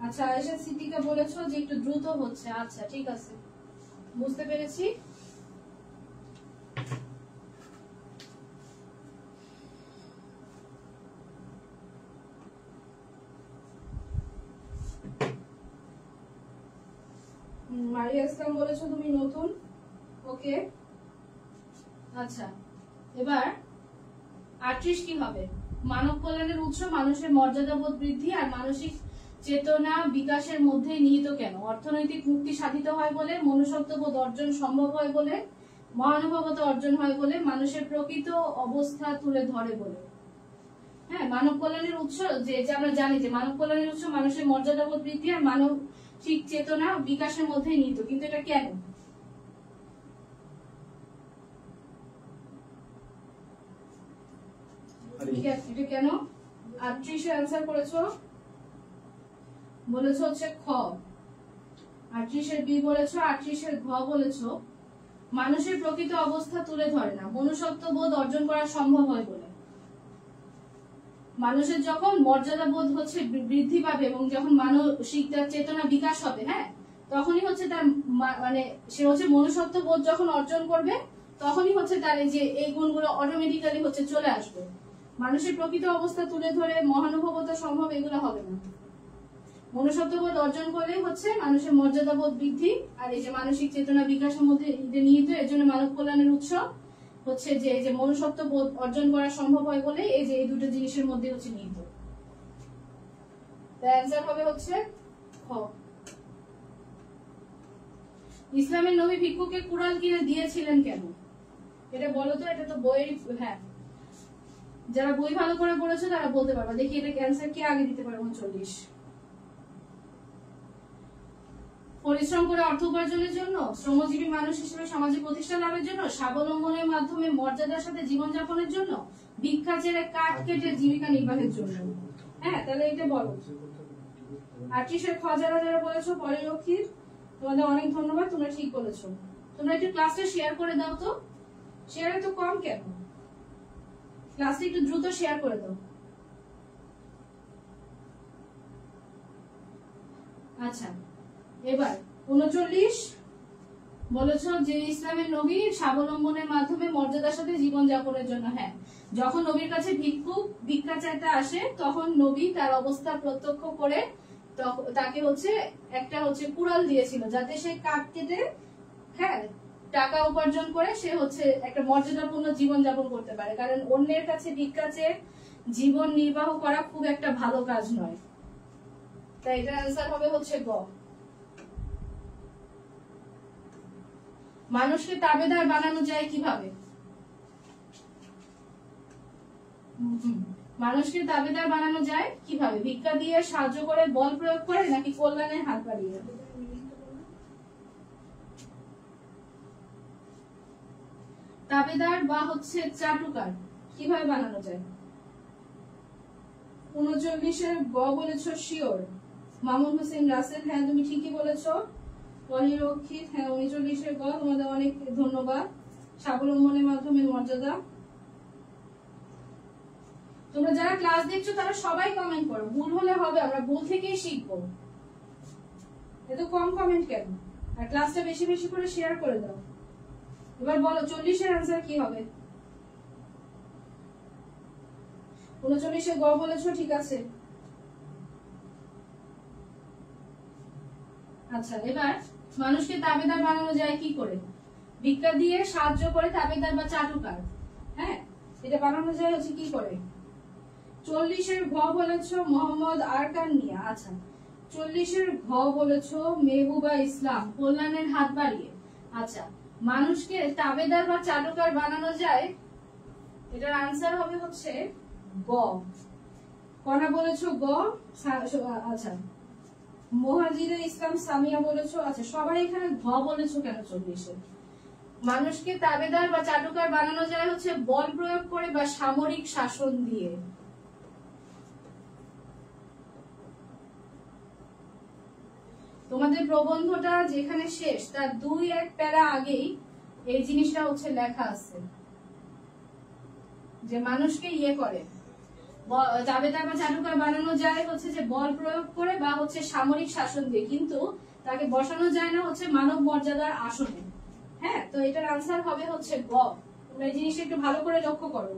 আচ্ছা আয়েশা সিদ্দিকা বলেছো যে একটু দ্রুত হচ্ছে, আচ্ছা ঠিক আছে বুঝতে পেরেছি। মারিয়া ইসলাম বলেছো তুমি নতুন, ওকে। আচ্ছা এবার 38 কি হবে? মানব কল্যাণের উৎস মানুষের মর্যাদা বোধ বৃদ্ধি আর মানসিক চেতনা বিকাশের মধ্যে নিহিত কেন? অর্থনৈতিক মুক্তি সাধিত হয় বলে, মনুষ্যত্ববোধ অর্জন সম্ভব হয় বলে, মহানুভবতা অর্জন হয় বলে, মানুষের প্রকৃত অবস্থা তুলে ধরে বলে। হ্যাঁ, মানব কল্যাণের উৎস যে আমরা জানি যে মানব কল্যাণের উৎস মানুষের মর্যাদাবোধ বৃদ্ধি আর মানসিক চেতনা বিকাশের মধ্যে নিহিত। কিন্তু এটা কেন? এটা কেন? 38 অ্যান্সার করেছো, বলেছো হচ্ছে খ। 38 বি বলেছো, 38 ঘ বলেছো মানুষের প্রকৃত অবস্থা তুলে ধরে না, মনুষ্যত্ব বোধ অর্জন করা সম্ভব হয় বলে। মানুষের যখন মর্যাদা বোধ হচ্ছে বৃদ্ধি পাবে এবং যখন মানসিক চেতনা বিকাশ হবে, হ্যাঁ, তখনই হচ্ছে তার মানে সে হচ্ছে মনুষ্যত্ব বোধ যখন অর্জন করবে তখনই হচ্ছে তার এই যে এই গুণগুলো অটোমেটিক্যালি হচ্ছে চলে আসবে। মানুষের প্রকৃত অবস্থা তুলে ধরে মহানুভবতা সম্ভব এগুলো হবে না। মনুষ্যত্ববোধ অর্জন করলেই হচ্ছে মানুষের মর্যাদা বোধ বৃদ্ধি আর এই যে মানসিক চেতনা বিকাশের মধ্যে নিহিত। এর জন্য মানব কল্যাণের উৎস হচ্ছে যে এই যে মনুষ্যত্ববোধ অর্জন করা সম্ভব হয় বলে এই যে এই দুটো জিনিসের মধ্যে হচ্ছে নিহিত। তাই অ্যান্সার হবে হচ্ছে খ। ইসলামের নবী ভিক্ষুকে কুড়াল কিনে দিয়েছিলেন কেন? এটা বলো তো, এটা তো বইয়ের, হ্যাঁ, যারা বই ভালো করে পড়েছে তারা বলতে পারবে। দেখি এটা অ্যান্সার কে আগে দিতে পারে। 39 পরিশ্রম করে অর্থ উপার্জনের জন্য, শ্রমজীবী মানুষ হিসেবে সামাজিক প্রতিষ্ঠা লাভের জন্য, স্বাবলম্বনের মাধ্যমে মর্যাদার সাথে জীবনযাপনের জন্য, ভিক্ষা ছেড়ে কাঠ কেটে জীবিকা নির্বাহের জন্য। হ্যাঁ, তাহলে এটা বলো। 38 খ যারা যারা বলেছো পরিলক্ষিত, তোমাদের অনেক ধন্যবাদ, তোমরা ঠিক বলেছো। তোমরা একটু ক্লাসটা শেয়ার করে দাও তো। শেয়ার তো কম কেন? ক্লাসটা একটু দ্রুত শেয়ার করে দাও। আচ্ছা, এবার 39 বলেছো যে ইসলামের নবী স্বাবলম্বনের মাধ্যমে মর্যাদার সাথে জীবন যাপনের জন্য। হ্যাঁ, যখন নবীর কাছে ভিক্ষুক ভিক্ষা চাইতে আসে তখন নবী তার অবস্থা প্রত্যক্ষ করে তাকে হচ্ছে একটা হচ্ছে কুড়াল দিয়েছিল যাতে সে কাঠ কেটে, হ্যাঁ, টাকা উপার্জন করে সে হচ্ছে একটা মর্যাদাপূর্ণ জীবন যাপন করতে পারে। কারণ অন্যের কাছে ভিক্ষা চেয়ে জীবন নির্বাহ করা খুব একটা ভালো কাজ নয়। তাই এটা অ্যান্সার হবে হচ্ছে গ। মানুষকে তাবেদার বানানো যায় কিভাবে? মানুষকে তাবেদার বানানো যায় কিভাবে? ভিক্ষা দিয়ে, সাহায্য করে, বল প্রয়োগ করে, নাকি কল্যাণের হাত বাড়িয়ে? তাবেদার বা হচ্ছে চাটুকার কিভাবে বানানো যায়? 39 গ বলেছো শিওর। মামুন হোসেন রাসেল, হ্যাঁ তুমি ঠিকই বলেছো। পরিরক্ষিত, হ্যাঁ 39 গ, তোমাদের অনেক ধন্যবাদ। স্বাবলম্বনের মাধ্যমে মর্যাদা। তোমরা যারা ক্লাস দেখছো তারা সবাই কমেন্ট করো, ভুল হলে হবে, আমরা ভুল থেকেই শিখবো। এত কম কমেন্ট কেন? আর ক্লাসটা বেশি বেশি করে শেয়ার করে দাও। এবার বলো 40 এর আনসার কি হবে? 39 গ বলেছো, ঠিক আছে। আচ্ছা, এবার মানুষকে তাবেদার বানানো যায় কি করে? ভিক্ষা দিয়ে, সাহায্য করে, তাবেদার বা চাটুকার। হ্যাঁ, এটা বানানো যায় হচ্ছে কি করে? 40 ঘ বলেছো মোহাম্মদ আরকান মিয়া। আচ্ছা, 40 ঘ বলেছো মেহবুবা ইসলাম, কল্যাণের হাত বাড়িয়ে। আচ্ছা, মানুষকে তাবেদার বা চাটুকার বানানো যায়, এটার আনসার হবে হচ্ছে গ। কনা বলেছো গ। আচ্ছা, মোহাজিরে ইসলাম সামিয়া বলেছো। আচ্ছা, সবাই এখানে ঘ বলেছো কেন? 40 মানুষকে তাবেদার বা চাটুকার বানানো যায় হচ্ছে বল প্রয়োগ করে বা সামরিক শাসন দিয়ে। তোমাদের প্রবন্ধটা যেখানে শেষ তার 2-1 প্যারা আগেই এই জিনিসটা হচ্ছে লেখা আছে যে মানুষকে ইয়ে করে তাবেদার বা চাটুকার বানানো যায় হচ্ছে যে বল প্রয়োগ করে বা হচ্ছে সামরিক শাসন দিয়ে, কিন্তু তাকে বসানো যায় না হচ্ছে মানব মর্যাদার আসনে। হ্যাঁ, তো এটার আনসার হবে হচ্ছে গ। তোমরা এই জিনিসটা একটু ভালো করে লক্ষ্য করো।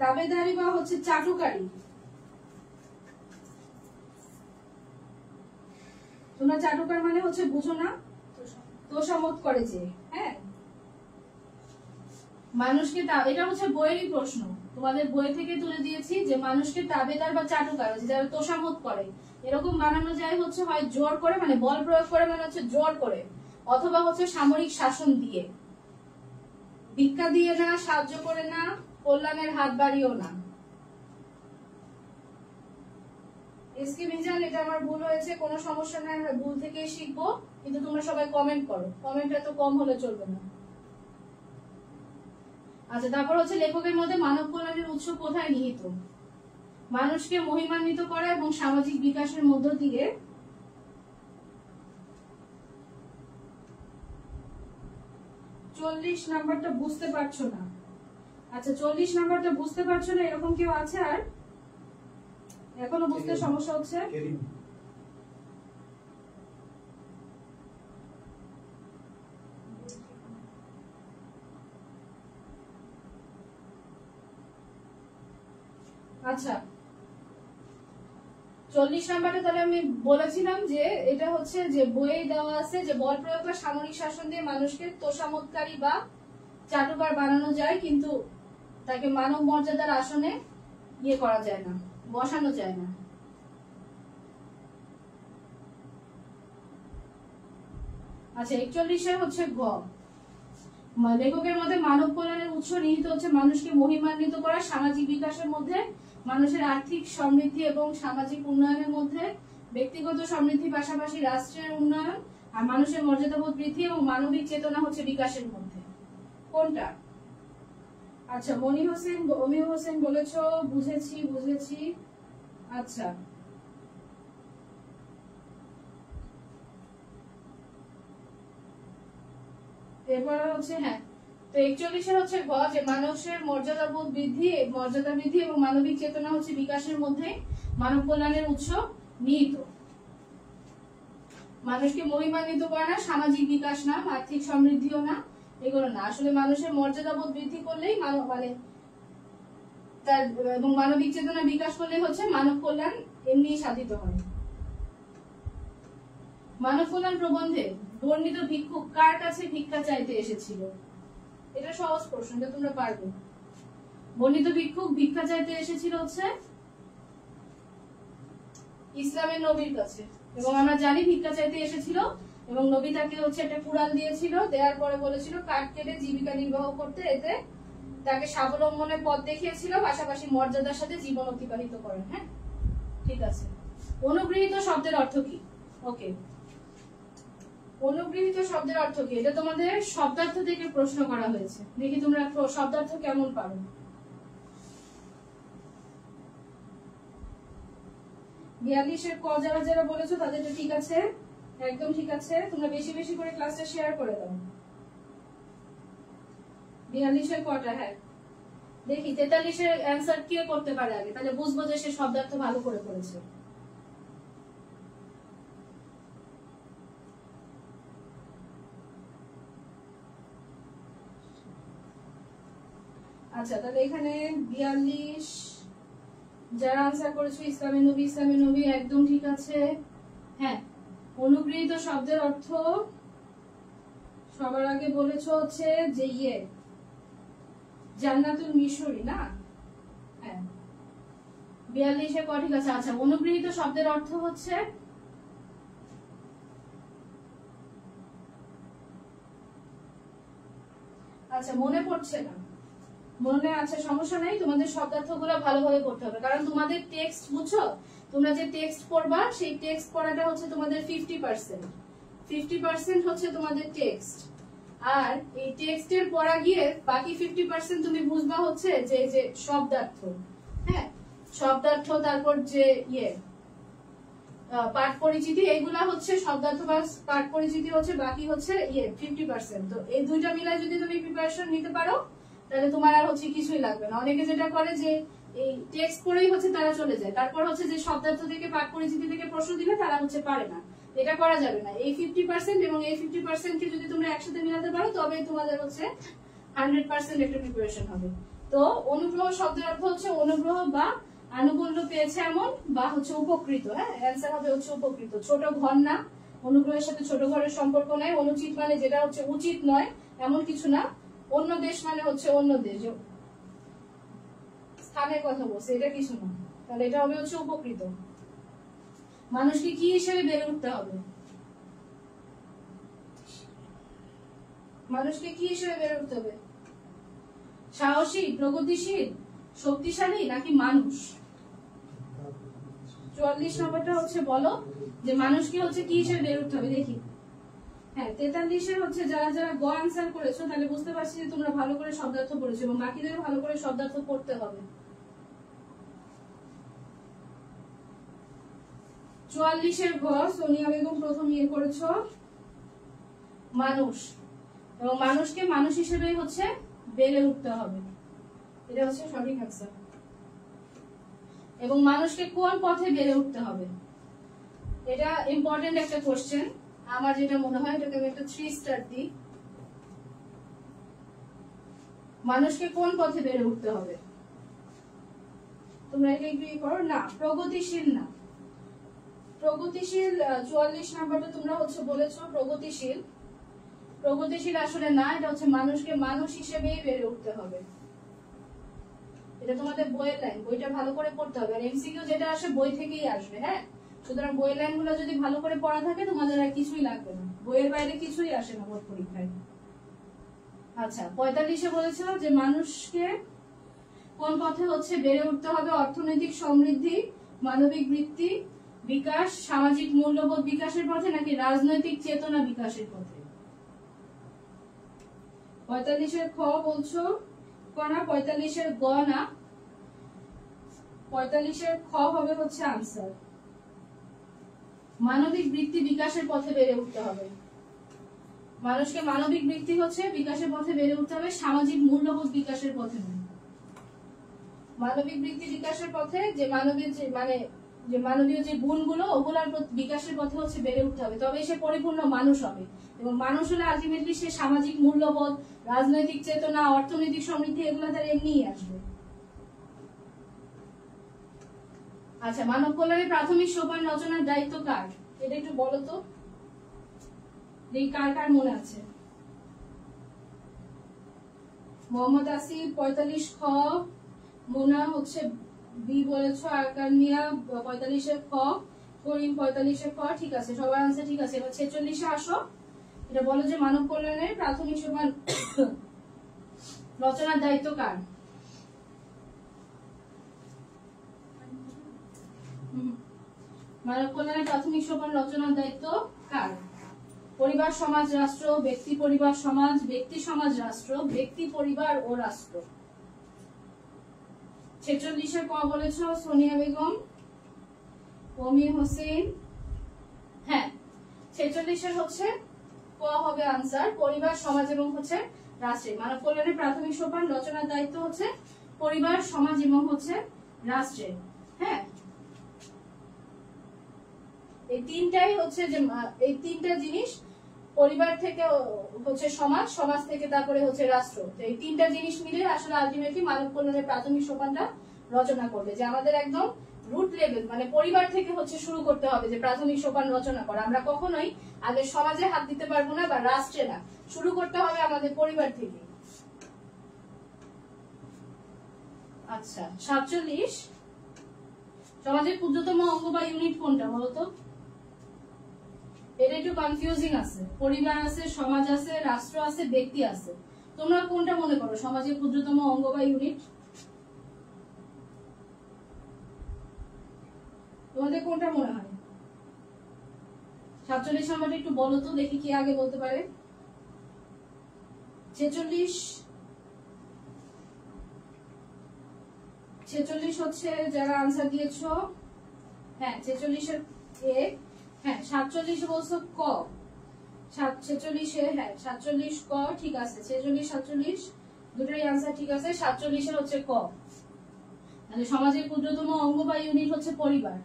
তাবেদারি বা হচ্ছে চাটুকারি, তোমরা চাটুকার মানে হচ্ছে বুঝো না, তোষামত করে যে। হ্যাঁ, মানুষকে এটা হচ্ছে বইয়েরই প্রশ্ন, তোমাদের বই থেকে তুলে দিয়েছি যে মানুষকে তাবেদার বা চাটুকার যারা তোষামত করে এরকম বানানো যায় হচ্ছে হয় জোর করে, মানে বল প্রয়োগ করে, মানে হচ্ছে জোর করে, অথবা হচ্ছে সামরিক শাসন দিয়ে। ভিক্ষা দিয়ে না, সাহায্য করে না, কল্যাণের হাত বাড়িও না। এসকে মিজান, এটা আমার ভুল হয়েছে, কোনো সমস্যা নাই, আমরা ভুল থেকেই শিখবো, কিন্তু তোমরা সবাই কমেন্ট করো, কমেন্ট এত কম হলে চলবে না। আচ্ছা, তারপর হচ্ছে লেখকের মধ্যে মানব কল্যাণের উৎস কোথায় নিহিত? মানুষকে মহিমান্বিত করা এবং সামাজিক বিকাশের মধ্য দিয়ে 40 নাম্বারটা বুঝতে পারছো না? আচ্ছা, 40 নাম্বারটা বুঝতে পারছো না এরকম কেউ আছে? আর এখনো বুঝতে সমস্যা হচ্ছে? আচ্ছা, 40 নাম্বারটা তাহলে আমি বলেছিলাম যে এটা হচ্ছে যে বইয়ে দেওয়া আছে যে বল প্রয়োগ বা সামরিক শাসন দিয়ে মানুষকে তোষামোদকারী বা চাটুকার বানানো যায়, কিন্তু তাকে মানব মর্যাদার আসনে ইয়ে করা যায় না, বসানো যায় না। আচ্ছা, 41 হচ্ছে গ। লেখকের মধ্যে মানব কল্যাণের উৎস নিহিত হচ্ছে মানুষকে মহিমান্বিত করা, সামাজিক বিকাশের মধ্যে মানুষের আর্থিক সমৃদ্ধি এবং সামাজিক উন্নয়নের মধ্যে ব্যক্তিগত সমৃদ্ধি পাশাপাশি রাষ্ট্রের উন্নয়ন আর মানুষের মর্যাদাবোধ বৃদ্ধি এবং মানবিক চেতনা হচ্ছে বিকাশের মধ্যে। কোনটা? আচ্ছা, মনি হোসেন বলেছো, বুঝেছি। আচ্ছা, এরপরে হচ্ছে হ্যাঁ, তো 41 হচ্ছে গ, যে মানুষের মর্যাদা বৃদ্ধি এবং মানবিক চেতনা হচ্ছে বিকাশের মধ্যে মানব কল্যাণের উৎস নিহিত। মানুষকে মহিমান্বিত করা না, সামাজিক বিকাশ না, আর্থিক সমৃদ্ধিও না, এগুলো না। আসলে মানুষের মর্যাদা বৃদ্ধি করলেই মানে তার এবং মানবিক চেতনা বিকাশ করলেই হচ্ছে মানব কল্যাণ এমনি সাধিত হয়। মানব কল্যাণ প্রবন্ধে বর্ণিত ভিক্ষুক কার কাছে ভিক্ষা চাইতে এসেছিল? এটা সহজ প্রশ্ন, এটা তোমরা পারবে। বর্ণিত ভিক্ষুক ভিক্ষা চাইতে এসেছিল হচ্ছে ইসলামের নবীর কাছে, এবং আমরা জানি ভিক্ষা চাইতে এসেছিল এবং নবী তাকে হচ্ছে একটা কুড়াল দিয়েছিল, দেওয়ার পরে বলেছিল কাঠ কেটে জীবিকা নির্বাহ করতে, এতে তাকে স্বাবলম্বনের পথ দেখিয়েছিল, পাশাপাশি মর্যাদার সাথে জীবন অতিবাহিত করেন। হ্যাঁ, ঠিক আছে। অনুগৃহীত শব্দের অর্থ কি? ওকে, অনুগৃহীত শব্দের অর্থ কি? এটা তোমাদের শব্দার্থ থেকে প্রশ্ন করা হয়েছে, দেখি তোমরা শব্দার্থ কেমন পারো। বিয়াল্লিশের ক যারা বলেছো তাদেরটা ঠিক আছে, একদম ঠিক আছে। তোমরা বেশি বেশি করে ক্লাসটা শেয়ার করে দাও। 42-এর কটা? হ্যাঁ, দেখি 43-এর অ্যান্সার কে করতে পারে আগে, তাহলে বুঝবো যে সে শব্দার্থ ভালো করে করেছে। আচ্ছা, তাহলে এখানে 42 যারা আনসার করেছো ইসলামের নবী একদম ঠিক আছে। হ্যাঁ, অনুগৃহীত শব্দের অর্থ সবার আগে বলেছো হচ্ছে যে জান্নাতুল মিশরি না? হ্যাঁ, 42-এ ক ঠিক আছে। আচ্ছা, অনুগৃহীত শব্দের অর্থ হচ্ছে আচ্ছা মনে পড়ছে না, মনে আছে, সমস্যা নাই, তোমাদের শব্দার্থগুলো ভালোভাবে করতে হবে, কারণ তোমাদের টেক্সট বুঝছো, তোমরা যে টেক্সট পড়বা সেই টেক্সট পড়াটা হচ্ছে তোমাদের 50% হচ্ছে তোমাদের টেক্সট, আর এই টেক্সটের পড়া গিয়ে বাকি 50% তুমি বুঝবা হচ্ছে যে শব্দার্থ। হ্যাঁ, শব্দার্থ, তারপর যে পাঠ পরিচিতি, এইগুলা হচ্ছে শব্দার্থ বা পাঠ পরিচিতি হচ্ছে, বাকি হচ্ছে 50%। তো এই দুইটা মিলাই যদি তুমি প্রিপারেশন নিতে পারো তাহলে তোমার আর হচ্ছে কিছুই লাগবে না। অনেকে যেটা করে যে এই টেক্সট পড়েই হচ্ছে তারা চলে যায়, তারপর হচ্ছে যে শব্দার্থ থেকে পাঠ পরিচিতি থেকে প্রশ্ন দিলে তারা হচ্ছে পারে না, এটা করা যাবে না। এই 50% এবং এই 50% কে যদি তোমরা একসাথে মিলাতে পারো তবে তোমাদের হচ্ছে 100% একটা প্রিপারেশন হবে। তো অনুগ্রহ শব্দের অর্থ হচ্ছে অনুগ্রহ বা আনুকূল্য পেয়েছে এমন, বা হচ্ছে উপকৃত। হ্যাঁ, অ্যান্সার হবে হচ্ছে উপকৃত। ছোট ঘর না, অনুগ্রহের সাথে ছোট ঘরের সম্পর্ক নাই। অনুচিত মানে যেটা হচ্ছে উচিত নয় এমন কিছু না। অন্য দেশ মানে হচ্ছে অন্য দেশ, স্থানের কথা বলছে, এটা কিছু না, তাহলে এটা হবে হচ্ছে উপকৃত। মানুষকে কি হিসেবে বেড়ে উঠতে হবে? মানুষকে কি হিসেবে বেড়ে উঠতে হবে? সাহসী, প্রগতিশীল, শক্তিশালী নাকি মানুষ? 44 নম্বরটা হচ্ছে বলো যে মানুষকে হচ্ছে কি হিসেবে বের করতে হবে দেখি। হ্যাঁ 43-এর হচ্ছে যারা যারা গ আনসার করেছো তাহলে বুঝতে পারছি যে তোমরা ভালো করে শব্দার্থ পড়েছো এবং বাকিদেরও ভালো করে শব্দার্থ পড়তে হবে। 44-এর ঘ সোনিয়া বেগম প্রথম ইয়ে করেছো মানুষ, এবং মানুষকে মানুষ হিসেবে হচ্ছে বেড়ে উঠতে হবে, এটা হচ্ছে সঠিক আনসার। এবং মানুষকে কোন পথে বেড়ে উঠতে হবে, এটা ইম্পর্টেন্ট একটা কোশ্চেন। আমার যেটা মনে হয় এটাকে আমি একটা 3 স্টার দিই। মানুষকে কোন পথে বেড়ে উঠতে হবে? তোমরা এটা এগ্রি করো না? প্রগতিশীল না, প্রগতিশীল 44 নাম্বারটা তোমরা হচ্ছে বলেছো প্রগতিশীল। প্রগতিশীল আসলে না, এটা হচ্ছে মানুষকে মানুষ হিসেবেই বেড়ে উঠতে হবে। এটা তোমাদের বইয়ের লাইন, বইটা ভালো করে পড়তে হবে। আর এমসিকিউ যেটা আসে বই থেকেই আসবে। হ্যাঁ, সুতরাং বইয়ের লাইনগুলো যদি ভালো করে পড়া থাকে তোমাদের আর কিছুই লাগবে না, বইয়ের বাইরে কিছুই আসে না বোর্ড পরীক্ষায়। আচ্ছা 45-এ বলেছিল যে মানুষকে কোন পথে হচ্ছে বেড়ে উঠতে হবে? অর্থনৈতিক সমৃদ্ধি, মানবিক বৃত্তি বিকাশ, সামাজিক মূল্যবোধ বিকাশের পথে নাকি রাজনৈতিক চেতনা বিকাশের পথে? 45-এর খ বলছো না, 45-এর গ না, 45-এর খ হবে হচ্ছে আনসার। মানবিক বৃত্তি বিকাশের পথে বেড়ে উঠতে হবে। মানুষকে মানবিক বৃত্তি হচ্ছে বিকাশের পথে বেড়ে উঠতে হবে, সামাজিক মূল্যবোধ বিকাশের পথে নয়। মানবিক বৃত্তি বিকাশের পথে যে মানবীয় যে মানবীয় যে গুণগুলো ওগুলোর বিকাশের পথে হচ্ছে বেড়ে উঠতে হবে, তবে সে পরিপূর্ণ মানুষ হবে। এবং মানুষ হলে আলটিমেটলি সে সামাজিক মূল্যবোধ, রাজনৈতিক চেতনা, অর্থনৈতিক সমৃদ্ধি এগুলো তার এমনিই আসবে। আচ্ছা মানব কল্যাণের প্রাথমিক সোপান রচনার দায়িত্ব কার? এটা একটু বলো তো, কার কার মনে আছে? মোহাম্মদ আসিফ 45 খ, মোনা হচ্ছে বি বলেছো, আরকান মিয়া 45-এর খ, করিম 45-এর খ। ঠিক আছে, সবার আনসার ঠিক আছে। এবার 46-এ আসো, এটা বলো যে মানব কল্যাণের প্রাথমিক সোপান রচনার দায়িত্ব কার? মানব কল্যাণের প্রাথমিক সোপান রচনার দায়িত্ব কার? পরিবার সমাজ রাষ্ট্র, ব্যক্তি পরিবার সমাজ, ব্যক্তি সমাজ রাষ্ট্র, ব্যক্তি পরিবার ও রাষ্ট্র। 46-এর ক বলেছো সোনিয়া বেগম, অমির হোসেন। হ্যাঁ 46-এর হচ্ছে ক হবে আনসার, পরিবার সমাজ এবং হচ্ছে রাষ্ট্রে। মানব কল্যাণের প্রাথমিক সোপান রচনার দায়িত্ব হচ্ছে পরিবার সমাজ এবং হচ্ছে রাষ্ট্রে। হ্যাঁ এই তিনটাই হচ্ছে যে এই তিনটা জিনিস, পরিবার থেকে হচ্ছে সমাজ, সমাজ থেকে তারপরে হচ্ছে রাষ্ট্র, তো এই তিনটা জিনিস মিলে আসলে আলটিমেটলি মানব কল্যাণের প্রাথমিক সোপানটা রচনা করবে। যে আমাদের একদম রুট লেভেল মানে পরিবার থেকে হচ্ছে শুরু করতে হবে যে প্রাথমিক সোপান রচনা করা। আমরা কখনোই আগে সমাজে হাত দিতে পারবো না বা রাষ্ট্রে না, শুরু করতে হবে আমাদের পরিবার থেকে। আচ্ছা 47, সমাজের ক্ষুদ্রতম অঙ্গ বা ইউনিট কোনটা বলতো? এটা একটু কনফিউজিং আছে, পরিবার আছে, সমাজ আছে, রাষ্ট্র আছে, ব্যক্তি আছে। তোমরা কোনটা মনে করো সমাজের ক্ষুদ্রতম অঙ্গ বা ইউনিট? তোমাদের কোনটা মনে হয়? 47 নম্বরটা একটু বলো তো দেখি কি আগে বলতে পারে। 46 হচ্ছে যারা আনসার দিয়েছো। হ্যাঁ 46-এর এ। হ্যাঁ 47 বলছো ক, 46-এ হ্যাঁ 47 ক ঠিক আছে। 46 47 দুটোই আনসার ঠিক আছে। 47-এর হচ্ছে ক, মানে সমাজের ক্ষুদ্রতম অঙ্গ বা ইউনিট হচ্ছে পরিবার।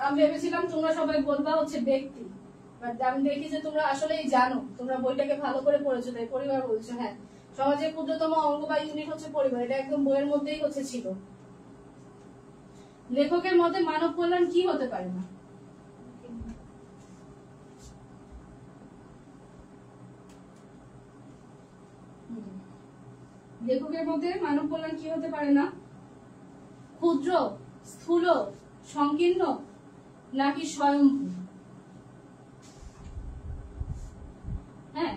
আমি ভেবেছিলাম তোমরা সবাই বলবা হচ্ছে ব্যক্তি, বাট আমি দেখি যে তোমরা আসলেই জানো, তোমরা বইটাকে ভালো করে পড়েছো তাই পরিবার বলছো। হ্যাঁ সমাজের ক্ষুদ্রতম অঙ্গ বা ইউনিট হচ্ছে পরিবার, এটা একদম বইয়ের মধ্যেই হচ্ছে ছিল। লেখকের মতে মানব কল্যাণ কি হতে পারে না? লেখকের মতে মানব কল্যাণ কি হতে পারে না? ক্ষুদ্র, স্থূল, সংকীর্ণ নাকি স্বয়ংভূ? হ্যাঁ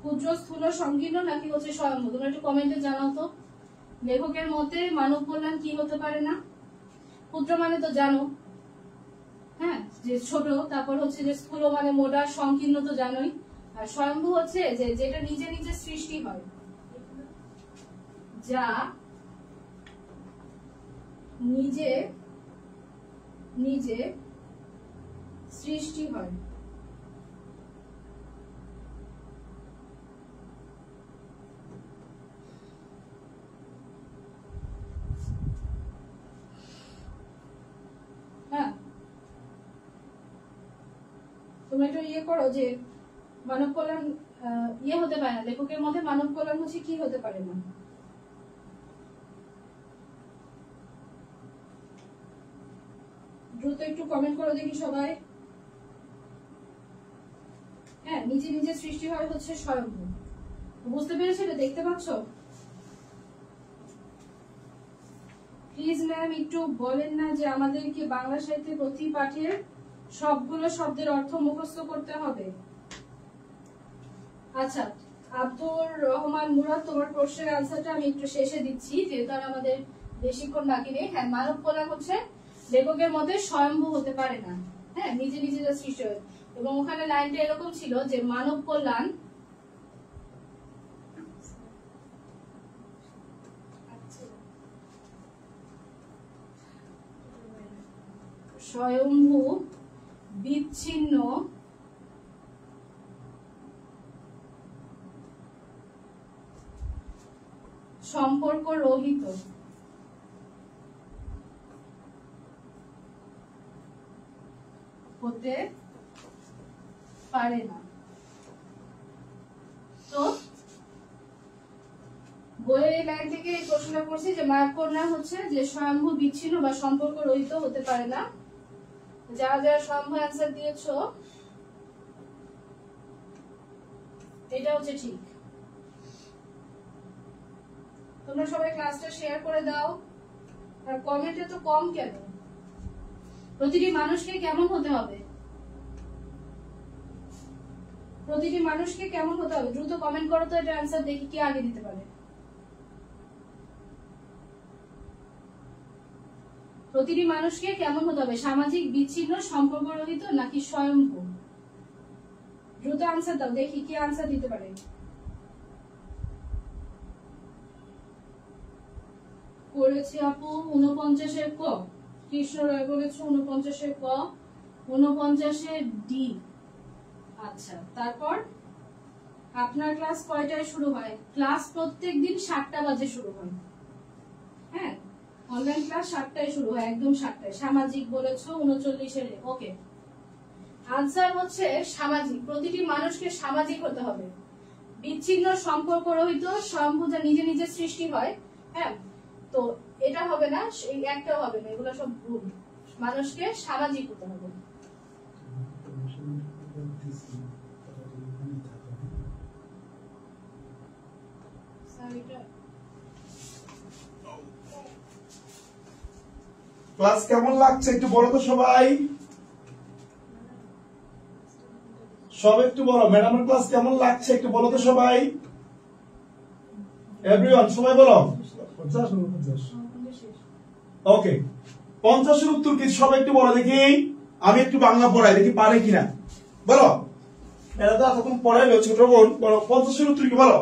ক্ষুদ্র, স্থূল, সংকীর্ণ নাকি হচ্ছে স্বয়ম্ভু? তোমরা একটু কমেন্টে জানাও তো। লেখকের মতে মানব কল্যাণ কি হতে পারে না? ক্ষুদ্র মানে তো জানো, হ্যাঁ, যে ছোট, তারপর হচ্ছে যে স্থূল মানে মোটা, সংকীর্ণ তো জানোই, আর স্বয়ম্ভু হচ্ছে যে যেটা নিজে নিজে সৃষ্টি হয়, যা নিজে নিজে সৃষ্টি হয়। হ্যাঁ, তোমরা একটু ইয়ে করো যে মানব কল্যাণ ইয়ে হতে পারে না, লেখকের মধ্যে মানব কল্যাণ হচ্ছে কি হতে পারে না? দ্রুত একটু কমেন্ট করো দেখি সবাই। হ্যাঁ, নিজে নিজে সৃষ্টি হয় হচ্ছে স্বয়ম্ভু। বুঝতে পেরেছো? এটা দেখতে পাচ্ছ? প্লিজ ম্যাম একটু বলেন না যে আমাদেরকে বাংলা সাহিত্যে প্রতি পাঠের সবগুলো শব্দের অর্থ মুখস্থ করতে হবে। আচ্ছা, আব্দুর রহমান মুরাদ, তোমার প্রশ্নের আনসারটা আমি একটু শেষে দিচ্ছি, যেহেতু আর আমাদের বেশিক্ষণ বাকি নেই। হ্যাঁ, মানব কল্যাণ হচ্ছে লেখকের মধ্যে স্বয়ম্ভু হতে পারে না। হ্যাঁ, নিজে নিজে যা সৃষ্টি হয়। এবং ওখানে লাইনটা এরকম ছিল যে মানব কল্যাণ স্বয়ম্ভু, বিচ্ছিন্ন, সম্পর্ক রহিত হতে পারে না। তো বইয়ের এই লাইন থেকে এই প্রশ্নটা করছি যে মানব কল্যাণ হচ্ছে যে স্বয়ম্ভু, বিচ্ছিন্ন বা সম্পর্ক রহিত হতে পারে না। যারা যারা স্বয়ম্ভু অ্যান্সার দিয়েছো এটা হচ্ছে ঠিক। তোমরা সবাই ক্লাসটা শেয়ার করে দাও। আর কমেন্টে তো কম কেন? প্রতিটি মানুষকে কেমন হতে হবে? প্রতিটি মানুষকে কেমন হতে হবে? দ্রুত কমেন্ট করো তো, এটা অ্যান্সার দেখি কে আগে দিতে পারে। প্রতিটি মানুষকে কেমন হতে হবে? সামাজিক, বিচ্ছিন্ন, সম্পর্ক রহিত নাকি স্বয়ম্ভু? দ্রুত আনসার দাও, দেখি কে আনসার দিতে পারে। করেছি আপু 49-এর ক। কৃষ্ণ রায় বলেছে 49-এর ক, 49-এর ডি। আচ্ছা, তারপর আপনার ক্লাস কয়টায় শুরু হয়? ক্লাস প্রত্যেকদিন 7টা বাজে শুরু হয়। হ্যাঁ, অনলাইন ক্লাস 7টায় শুরু হয়, একদম 7টায়। সামাজিক বলেছো 39-এর। ওকে, আনসার হচ্ছে সামাজিক। প্রতিটি মানুষকে সামাজিক হতে হবে। বিচ্ছিন্ন, সম্পর্ক রহিত, স্বয়ম্ভু যা নিজে নিজে সৃষ্টি হয়। হ্যাঁ, তো এটা হবে না, এই একটাও হবে না, এগুলো সব ভুল। মানুষকে সামাজিক হতে হবে। ক্লাস কেমন লাগছে একটু বলো তো সবাই। সব একটু বলো, ম্যাডামের ক্লাস কেমন লাগছে একটু বলো তো সবাই। এভরিওয়ান সবাই বলো। 50 ওকে, 50-এর উত্তর কি সবাই একটু বলো দেখি। আমি একটু বাংলা পড়াই দেখি পারে কিনা, বলো। এটা তো এতক্ষণ পড়াইলো ছোট বোন, বলো 50-এর উত্তর কি বলো।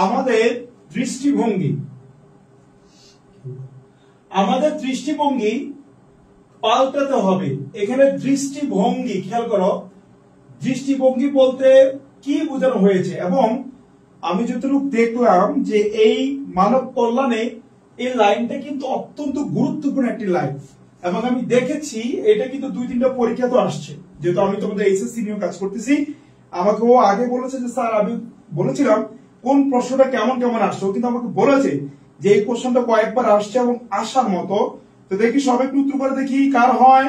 আমাদের দৃষ্টিভঙ্গি, আমাদের দৃষ্টিভঙ্গি পাল্টাতে হবে। এখানে দৃষ্টিভঙ্গি খেয়াল করো, দৃষ্টিভঙ্গি বলতে কি বোঝানো হয়েছে। এবং আমি যতটুকু দেখলাম যে এই মানব কল্যাণে এই লাইনটা কিন্তু অত্যন্ত গুরুত্বপূর্ণ একটি লাইন। এবং আমি দেখেছি এটা কিন্তু 2-3টা পরীক্ষা তো আসছে, যেহেতু আমি তোমাদের এইচএসসি নিয়ে কাজ করতেছি। আমাকে ও আগে বলেছে যে স্যার, আমি বলেছিলাম কোন প্রশ্নটা কেমন কেমন আসছে, ও কিন্তু আমাকে বলেছে যে এই কোশ্চেনটা কয়েকবার আসছে এবং আসার মতো। তো দেখি সব একটু উত্তর করে দেখি কার হয়।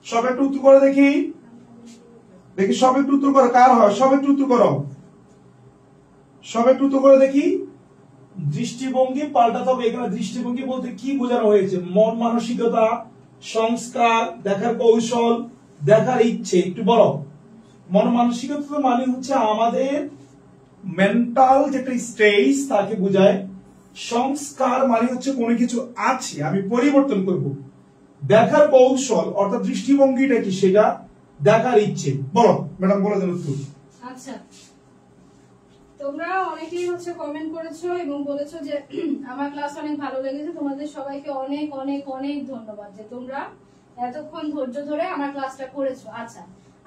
সব একটু উত্তর করে দেখি, দেখি সব একটু উত্তর করো কার হয়। সব একটু উত্তর করো, সব একটু উত্তর করে দেখি। দৃষ্টিভঙ্গি পাল্টাতে হবে। এখানে দৃষ্টিভঙ্গি বলতে কি বোঝানো হয়েছে? মন মানসিকতা, সংস্কার, দেখার কৌশল, দেখার ইচ্ছে। একটু বলো মন মানসিকতা মানে হচ্ছে আমাদের মেন্টাল যেটা স্টেজ তাকে বোঝায়। সংস্কার মানে হচ্ছে কোনো কিছু আছে আমি পরিবর্তন করব। দেখার কৌশল অর্থাৎ দৃষ্টিভঙ্গিটা কি সেটা দেখার ইচ্ছে। বলো ম্যাডাম, বলে দেন উত্তর। আচ্ছা, তোমরা অনেকেই হচ্ছে কমেন্ট করেছো এবং বলেছো যে আমার ক্লাস অনেক ভালো লেগেছে। তোমাদের সবাইকে অনেক অনেক অনেক ধন্যবাদ যে তোমরা এতক্ষণ ধৈর্য ধরে আমার ক্লাসটা করেছো। আচ্ছা,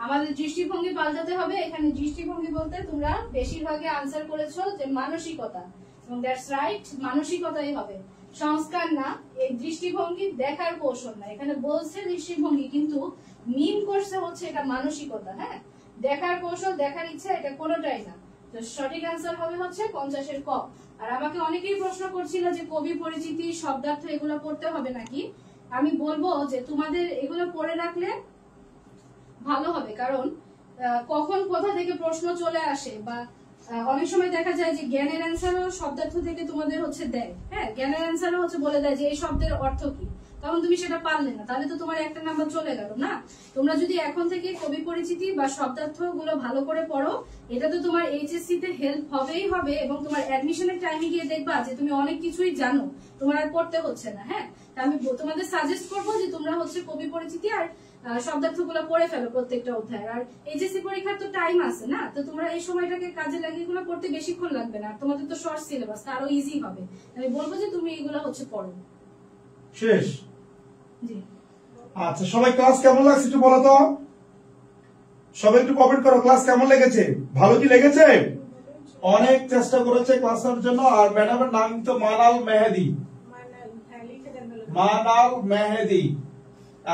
আমাদের দৃষ্টিভঙ্গি পাল্টাতে হবে। এখানে দৃষ্টিভঙ্গি বলতে তোমরা বেশিরভাগই আনসার করেছো যে মানসিকতা, এবং দ্যাটস রাইট, মানসিকতাই হবে, সংস্কার না। এই দৃষ্টিভঙ্গি দেখার কৌশল না, এখানে বলছে দৃষ্টিভঙ্গি কিন্তু মিন করছে হচ্ছে এটা মানসিকতা। হ্যাঁ, দেখার কৌশল, দেখার ইচ্ছা, এটা কোনোটাই না। তো সঠিক অ্যান্সার হবে হচ্ছে 50-এর ক। আর আমাকে অনেকেই প্রশ্ন করছিল যে কবি পরিচিতি, শব্দার্থ এগুলো পড়তে হবে নাকি। আমি বলবো যে তোমাদের এগুলো পড়ে রাখলে ভালো হবে, কারণ কখন কোথা থেকে প্রশ্ন চলে আসে, বা অনেক সময় দেখা যায় যে জ্ঞানের অ্যান্সারও শব্দার্থ থেকে তোমাদের হচ্ছে দেয়। হ্যাঁ, জ্ঞানের অ্যান্সারও হচ্ছে বলে দেয় যে এই শব্দের অর্থ কি, তখন তুমি সেটা পারলে না, তাহলে তো তোমার একটা নাম্বার চলে গেল না। তোমরা যদি এখন থেকে কবি পরিচিতি বা শব্দার্থ গুলো ভালো করে পড়ো, এটা তো তোমার এইচএসসি তে হেল্প হবেই হবে, এবং তোমার অ্যাডমিশনের টাইমে গিয়ে দেখবা যে তুমি অনেক কিছুই জানো, তোমার আর পড়তে হচ্ছে না। হ্যাঁ, আমি তোমাদের সাজেস্ট করবো যে তোমরা হচ্ছে কবি পরিচিতি আর শব্দার্থ গুলো পড়ে ফেলো প্রত্যেকটা অধ্যায়। আর এইচএসসি পরীক্ষার তো টাইম আছে না, তো তোমরা এই সময়টাকে কাজে লাগিয়ে এগুলো পড়তে বেশিক্ষণ লাগবে না, তোমাদের তো শর্ট সিলেবাস, আরো ইজি হবে। আমি বলবো যে তুমি এগুলো হচ্ছে পড়ো। শেষ। জি, আচ্ছা, সবাই ক্লাস কেমন লাগছে একটু বলো তো। সবাই একটু কমেন্ট করো, ক্লাস কেমন লেগেছে, ভালো কি লেগেছে? অনেক চেষ্টা করেছে ক্লাসের জন্য। আর ম্যাডামের নাম তো মানাল মেহেদি, মানাল মেহেদি,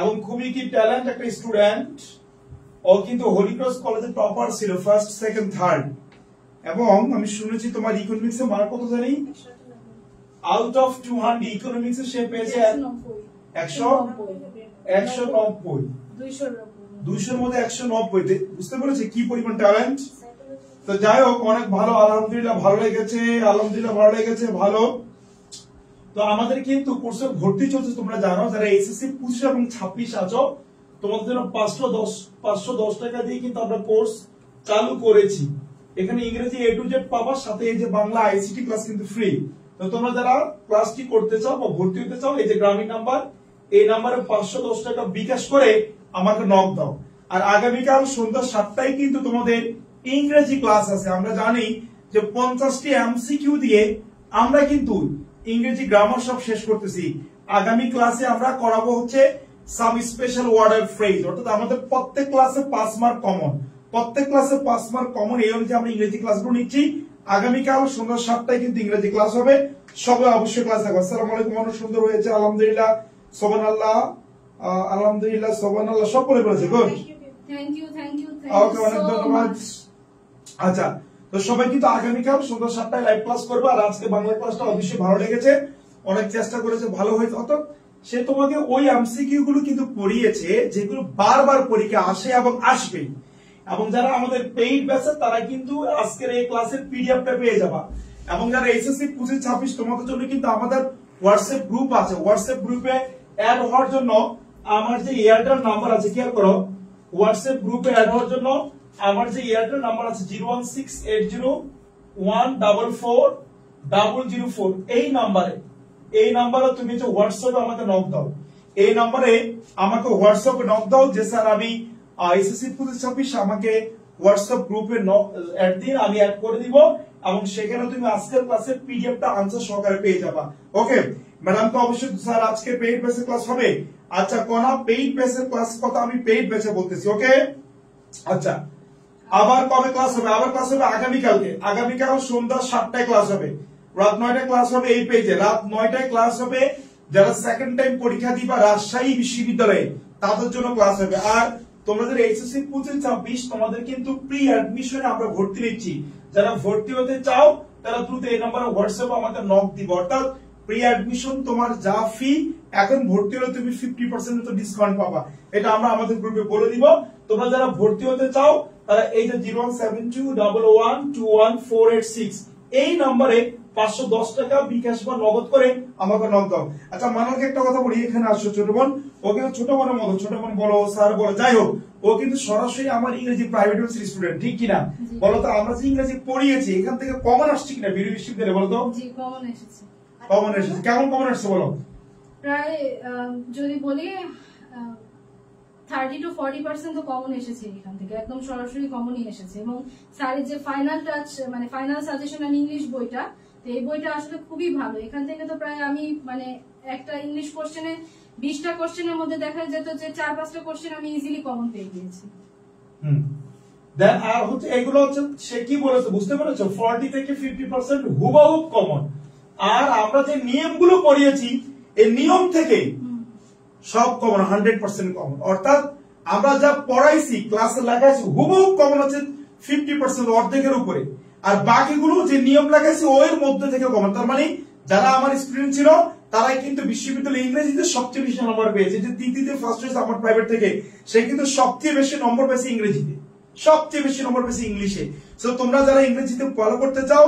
এবং খুবই কি ট্যালেন্ট একটা স্টুডেন্ট। ও কিন্তু হলিক্রস কলেজে টপার ছিল, ফার্স্ট, সেকেন্ড, থার্ড। এবং আমি শুনেছি তোমার ইকোনমিক্স এ মার্ক কত জানি, আউট অফ 200 ইকোনমিক্স এ সে পেয়েছে 190, 200 মধ্যে 190। বুঝতে পেরেছি কি পরিমাণ ট্যালেন্ট। তো যাই হোক, অনেক ভালো, আলহামদুলিল্লাহ ভালো লেগেছে, আলহামদুলিল্লাহ ভালো লেগেছে, ভালো। তো আমাদের কিন্তু কোর্সে ভর্তি চলছে, তোমরা জানো, যারা এসএসসি 25 এবং 26 আছো, তোমাদের জন্য 510 টাকা দিয়ে কিন্তু আমরা কোর্স চালু করেছি। এখানে ইংরেজি A to Z পাবা, সাথে এই যে বাংলা আইসিটি ক্লাস কিন্তু ফ্রি। তো তোমরা যারা ক্লাসটি করতে চাও বা ভর্তি হতে চাও, এই যে গ্রামীণ নাম্বার, এই নাম্বারে 510 টাকা বিকাশ করে আমাকে নক দাও। আর আগামীকাল সন্ধ্যা 7টায় কিন্তু তোমাদের ইংরেজি ক্লাস আছে। আমরা জানি যে 50টি এমসিকিউ দিয়ে আমরা কিন্তু ইংরেজি গ্রামার সব শেষ করতেছি। আগামী ক্লাসে আমরা করাবো হচ্ছে সাম স্পেশাল ওয়ার্ড এন্ড ফ্রেজ, অর্থাৎ আমাদের প্রত্যেক ক্লাসে 5 মার্ক কমন, প্রত্যেক ক্লাসে 5 মার্ক কমন। এই অনুযায়ী আমরা ইংরেজি ক্লাসগুলো নিচ্ছি। আগামীকাল সন্ধ্যা 7টায় কিন্তু ইংরেজি ক্লাস হবে, সবাই অবশ্যই ক্লাস থাকবে। আসসালামু আলাইকুম। অনেক সুন্দর হয়েছে, আলহামদুলিল্লাহ, সুবহানাল্লাহ, আলহামদুলিল্লাহ, সুবহানাল্লাহ, সব বলে বলেছে। গুড, থ্যাংক ইউ ওকে, অনেক ধন্যবাদ। আচ্ছা, তো সবাই কিন্তু আগামীকাল সন্ধ্যা 7টায় লাইভ ক্লাস করবে। আর আজকে বাংলা ক্লাসটা অবশ্যই ভালো লেগেছে, অনেক চেষ্টা করেছে, ভালো হয়েছে। অত সে তোমাকে ওই এমসিকিউ গুলো কিন্তু পড়িয়েছে যেগুলো বারবার পরীক্ষা আসে এবং আসবে। এবং যারা আমাদের পেইড ব্যাচে, তারা কিন্তু আজকের এই ক্লাসের পিডিএফটা পেয়ে যাবা। এবং যারা এসএসসি 25-26, তোমাদের জন্য কিন্তু আমাদের হোয়াটসঅ্যাপ গ্রুপ আছে। হোয়াটসঅ্যাপ গ্রুপে অ্যাড হওয়ার জন্য আমার যে এয়ারটেল নাম্বার আছে, খেয়াল করো, হোয়াটসঅ্যাপ গ্রুপে অ্যাড হওয়ার জন্য আমার যে এয়ারটেল নাম্বার আছে 01680144004, এই নাম্বারে তুমি যে হোয়াটসঅ্যাপে আমাকে নক দাও, এই নাম্বারে আমাকে হোয়াটসঅ্যাপে নক দাও যে স্যার আমি এসএসসি 25-26 আমাকে হোয়াটসঅ্যাপ গ্রুপে অ্যাড দিন, আমি অ্যাড করে দিব। এবং সেখানে তুমি আজকের ক্লাসের পিডিএফটা আনসার সহকারে পেয়ে যাবা। ওকে ম্যাডাম, তো অবশ্যই স্যার আজকে পেইড বেসে ক্লাস হবে। আচ্ছা, কোন পেইড বেসের ক্লাস কথা আমি পেইড বেসে বলতেছি। ওকে, আচ্ছা, আবার কবে ক্লাস হবে? আবার ক্লাস হবে আগামীকালকে। আগামীকাল সন্ধ্যা 7টায় ক্লাস হবে, রাত 9টায় ক্লাস হবে। এই পেজে রাত 9টায় ক্লাস হবে। যারা সেকেন্ড টাইম পরীক্ষা দিবা রাজশাহী বিশ্ববিদ্যালয়ে, তাদের জন্য ক্লাস হবে। আর তোমাদের এইচএসসি 25-26 তোমাদের কিন্তু প্রি অ্যাডমিশনে আমরা ভর্তি নিচ্ছি। যারা ভর্তি হতে চাও তারা দ্রুত এই নম্বরে হোয়াটসঅ্যাপে আমাকে নক দিবে। অর্থাৎ প্রি অ্যাডমিশন তোমার যা ফি, এখন ভর্তি হলে তুমি 50% তো ডিসকাউন্ট পাবা। এটা আমরা আমাদের গ্রুপে বলে দিব। তোমরা যারা ভর্তি হতে চাও তারা এই যে 01721121486 এই নম্বরে 510 টাকা বিকাশ বা নগদ করে আমাকে নক দাও। আচ্ছা মানবকে একটা কথা বলি, এখানে আসো ছোট বোন, ও কিন্তু ছোট বোনের মতো, ছোট বোন বলো স্যার বলো যাই হোক, ও কিন্তু সরাসরি আমার ইংরেজি প্রাইভেট ইউনিভার্সিটি স্টুডেন্ট, ঠিক কিনা? বলো তো আমরা যে ইংরেজি পড়িয়েছি এখান থেকে কমন আসছে কিনা বিডি বিশ্ববিদ্যালয়ে, বলো তো? জি কমন এসেছে। কমন এসেছে, কেমন কমন আসছে বলো? প্রায় যদি বলি 30 to 40% তো কমন এসেছে এখান থেকে, একদম সরাসরি কমনই এসেছে। এবং স্যারের যে ফাইনাল টাচ মানে ফাইনাল সাজেশন অন ইংলিশ বইটা, তো এই বইটা আসলে খুবই ভালো। এখান থেকে তো প্রায় আমি মানে একটা ইংলিশ কোশ্চেনে 20টা কোশ্চেনের মধ্যে দেখা যেত যে 4-5টা কোশ্চেন আমি ইজিলি কমন পেয়ে গিয়েছি। দেন আর হচ্ছে এগুলো হচ্ছে সে কি বলেছে বুঝতে পেরেছো, 40 থেকে 50% হুবহু কমন। আর আমরা যে নিয়মগুলো পড়িয়েছি এই নিয়ম থেকে সব কমন, 100% কমন। অর্থাৎ আমরা যা পড়াইছি ক্লাসে লাগাইছি হুবহু কমন হচ্ছে 50%, অর্ধেকের উপরে। আর বাকিগুলো যে নিয়ম লাগাইছি ওর মধ্যে থেকে কমন। তার মানে যারা আমার স্টুডেন্ট ছিল তারাই কিন্তু বিশ্ববিদ্যালয়ে ইংরেজিতে সবচেয়ে বেশি নম্বর পেয়েছে। যে তিতিতে ফার্স্ট হয়েছে আমার প্রাইভেট থেকে, সে কিন্তু সবচেয়ে বেশি নম্বর পেয়েছে ইংরেজিতে, সবচেয়ে বেশি নম্বর পেয়েছে ইংলিশে। সো তোমরা যারা ইংরেজিতে ফলো করতে চাও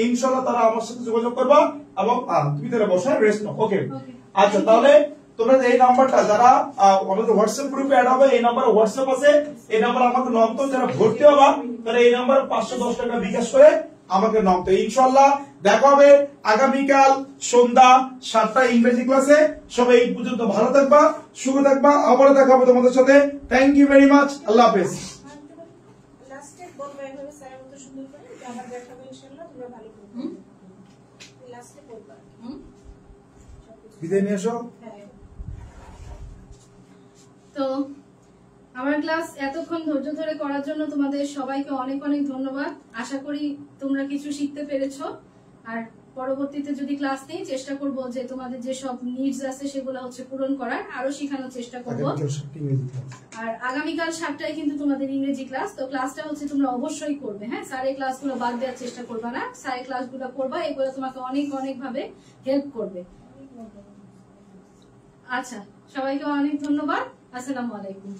ইনশাআল্লাহ তারা আমার সাথে যোগাযোগ করবা। এবং তুমি তারা বসে রেস্ট নাও, ওকে? আচ্ছা তাহলে তোমরা এই নাম্বারটা যারা আমাদের হোয়াটসঅ্যাপ গ্রুপে অ্যাড হবে, এই নাম্বারে হোয়াটসঅ্যাপ আছে, এই নাম্বারে আমাকে নক দাও। যারা ভর্তি হবা তারা এই নাম্বারে 510 টাকা বিকাশ করে আমাকে নক দাও। ইনশাআল্লাহ দেখা হবে আগামীকাল সন্ধ্যা 7টায় ইংরেজি ক্লাসে। সবাই এই পর্যন্ত ভালো থাকবা, সুখে থাকবা, আবার দেখা হবে তোমাদের সাথে। থ্যাংক ইউ ভেরি মাচ, আল্লাহ হাফেজ। লাস্টে বলবো এভাবে স্যার মতো সুন্দর করে যে আবার দেখা হবে ইনশাআল্লাহ, তোমরা ভালো করবে। লাস্টে বলবা বিদায় নিয়ে এসো। তো আমার ক্লাস এতক্ষণ ধৈর্য ধরে করার জন্য তোমাদের সবাইকে অনেক অনেক ধন্যবাদ। আশা করি তোমরা কিছু শিখতে পেরেছো। আর পরবর্তীতে যদি ক্লাস নেই চেষ্টা করব যে তোমাদের যে সব নিডস আছে সেগুলো হচ্ছে পূরণ করার, আরো শেখানোর চেষ্টা করব। আর আগামীকাল 7টায় কিন্তু তোমাদের ইংরেজি ক্লাস। তো ক্লাসটা হচ্ছে তোমরা অবশ্যই করবে, হ্যাঁ? স্যারের ক্লাসগুলো বাদ দেওয়ার চেষ্টা করবে না, স্যারের ক্লাসগুলো করবা, এগুলো তোমাকে অনেক অনেক ভাবে হেল্প করবে। আচ্ছা সবাইকে অনেক ধন্যবাদ, আসসালামু আলাইকুম।